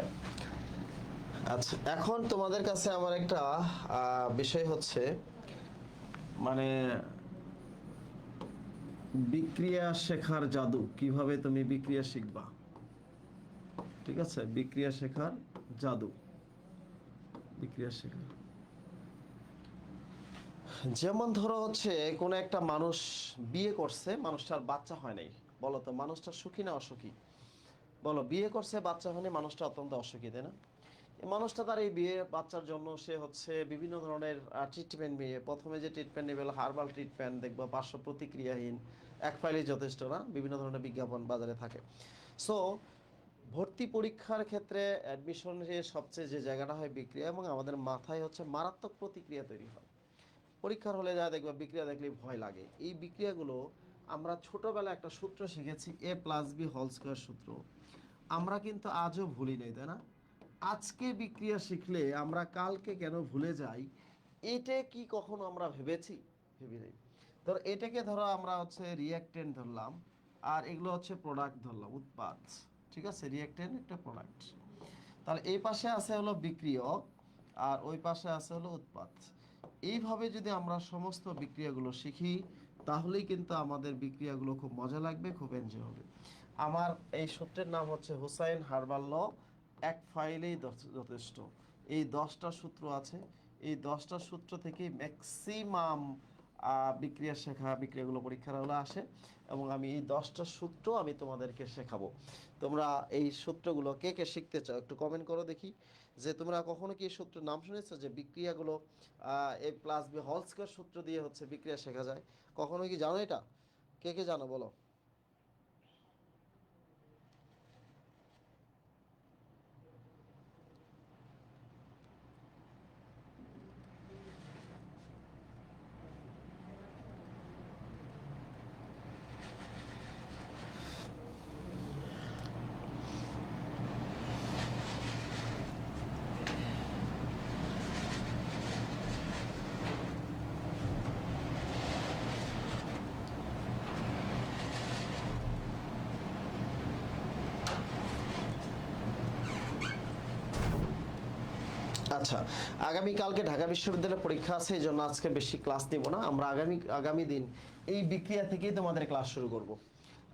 আচ্ছা, এখন তোমাদের কাছে আমার একটা বিষয় হচ্ছে, মানে বিক্রিয়া শেখার জাদু, কিভাবে তুমি বিক্রিয়া শিখবা, ঠিক আছে, বিক্রিয়া শেখার জাদু, বিক্রিয়া শেখা। যেমন ধরো হচ্ছে কোন একটা মানুষ বিয়ে করছে, মানুষটার বাচ্চা হয় নাই, বলো তো মানুষটা সুখী না অসুখী? বলো, বিয়ে করছে বাচ্চা হয়নি, মানুষটা অত্যন্ত অসুখী, তাই না? এই মানুষটা তার এই বিয়ে বাচ্চার জন্য সে হচ্ছে বিভিন্ন ধরনের ট্রিটমেন্ট নিয়ে, প্রথমে যে ট্রিটমেন্ট নেবে হার্বাল ট্রিটমেন্ট, দেখবো পার্শ্ব প্রতিক্রিয়াহীন, এক ফাইলে যথেষ্ট না, বিভিন্ন ধরনের বিজ্ঞাপন বাজারে থাকে। সো ভর্তি পরীক্ষার ক্ষেত্রে অ্যাডমিশনের সবচেয়ে যে জায়গাটা হয় বিক্রিয়া, এবং আমাদের মাথায় হচ্ছে মারাত্মক প্রতিক্রিয়া তৈরি হয় পরীক্ষার হলে, যা দেখবা বিক্রিয়া দেখলেই ভয় লাগে। এই বিক্রিয়াগুলো আমরা ছোটবেলায় একটা সূত্র শিখেছি, A+B² সূত্র, আমরা কিন্তু আজও ভুলি নাই, তাই না? আজকে বিক্রিয়া শিখলে আমরা কালকে কেন ভুলে যাই, এটা কি কখনো আমরা ভেবেছি? ভেবে নেই। ধরো এটাকে ধরো আমরা হচ্ছে রিঅ্যাক্টেন্ট ধরলাম, আর এগুলো হচ্ছে প্রোডাক্ট ধরলাম, উৎপাদ, ঠিক আছে, রিঅ্যাক্টেন্ট একটা প্রোডাক্ট। তাহলে এই পাশে আছে হলো বিক্রিয়ক, আর ওই পাশে আছে হলো উৎপাদ। এইভাবে যদি আমরা সমস্ত বিক্রিয়াগুলো শিখি, তাহলেই কিন্তু আমাদের বিক্রিয়াগুলো খুব মজা লাগবে, খুব এনজয় হবে। আমার এই সূত্রের নাম হচ্ছে হুসাইন হার্বাল ল, এক ফাইলেই যথেষ্ট। এই 10টা সূত্র আছে, এই 10টা সূত্র থেকে ম্যাক্সিমাম বিক্রিয়া শেখা, বিক্রিয়াগুলো পরীক্ষার হলে আসে, এবং আমি এই 10টা সূত্র আমি তোমাদেরকে শেখাবো। তোমরা এই সূত্রগুলো কে কে শিখতে চাও একটু কমেন্ট করো দেখি, যে তোমরা কখনো কি এই সূত্রের নাম শুনেছো, যে বিক্রিয়াগুলো A+B² সূত্র দিয়ে হচ্ছে বিক্রিয়া শেখা যায়? কখনো কি জানো এটা? কে কে জানো বলো। আচ্ছা, আগামীকালকে ঢাকা বিশ্ববিদ্যালয়ের পরীক্ষা আছে, এই জন্য আজকে বেশি ক্লাস নিব না, আমরা আগামী দিন এই বিক্রিয়া থেকেই তোমাদের ক্লাস শুরু করব।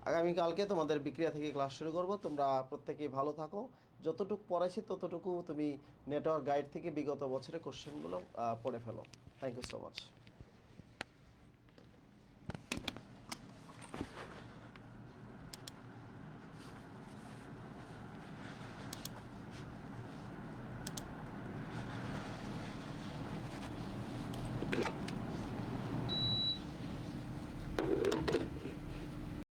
আগামীকালকে তোমাদের বিক্রিয়া থেকে ক্লাস শুরু করব। তোমরা প্রত্যেকেই ভালো থাকো। যতটুকু পড়াইছি ততটুকু তুমি নেটওয়ার্ক গাইড থেকে বিগত বছরের কোশ্চেনগুলো পড়ে ফেলো। Thank you so much.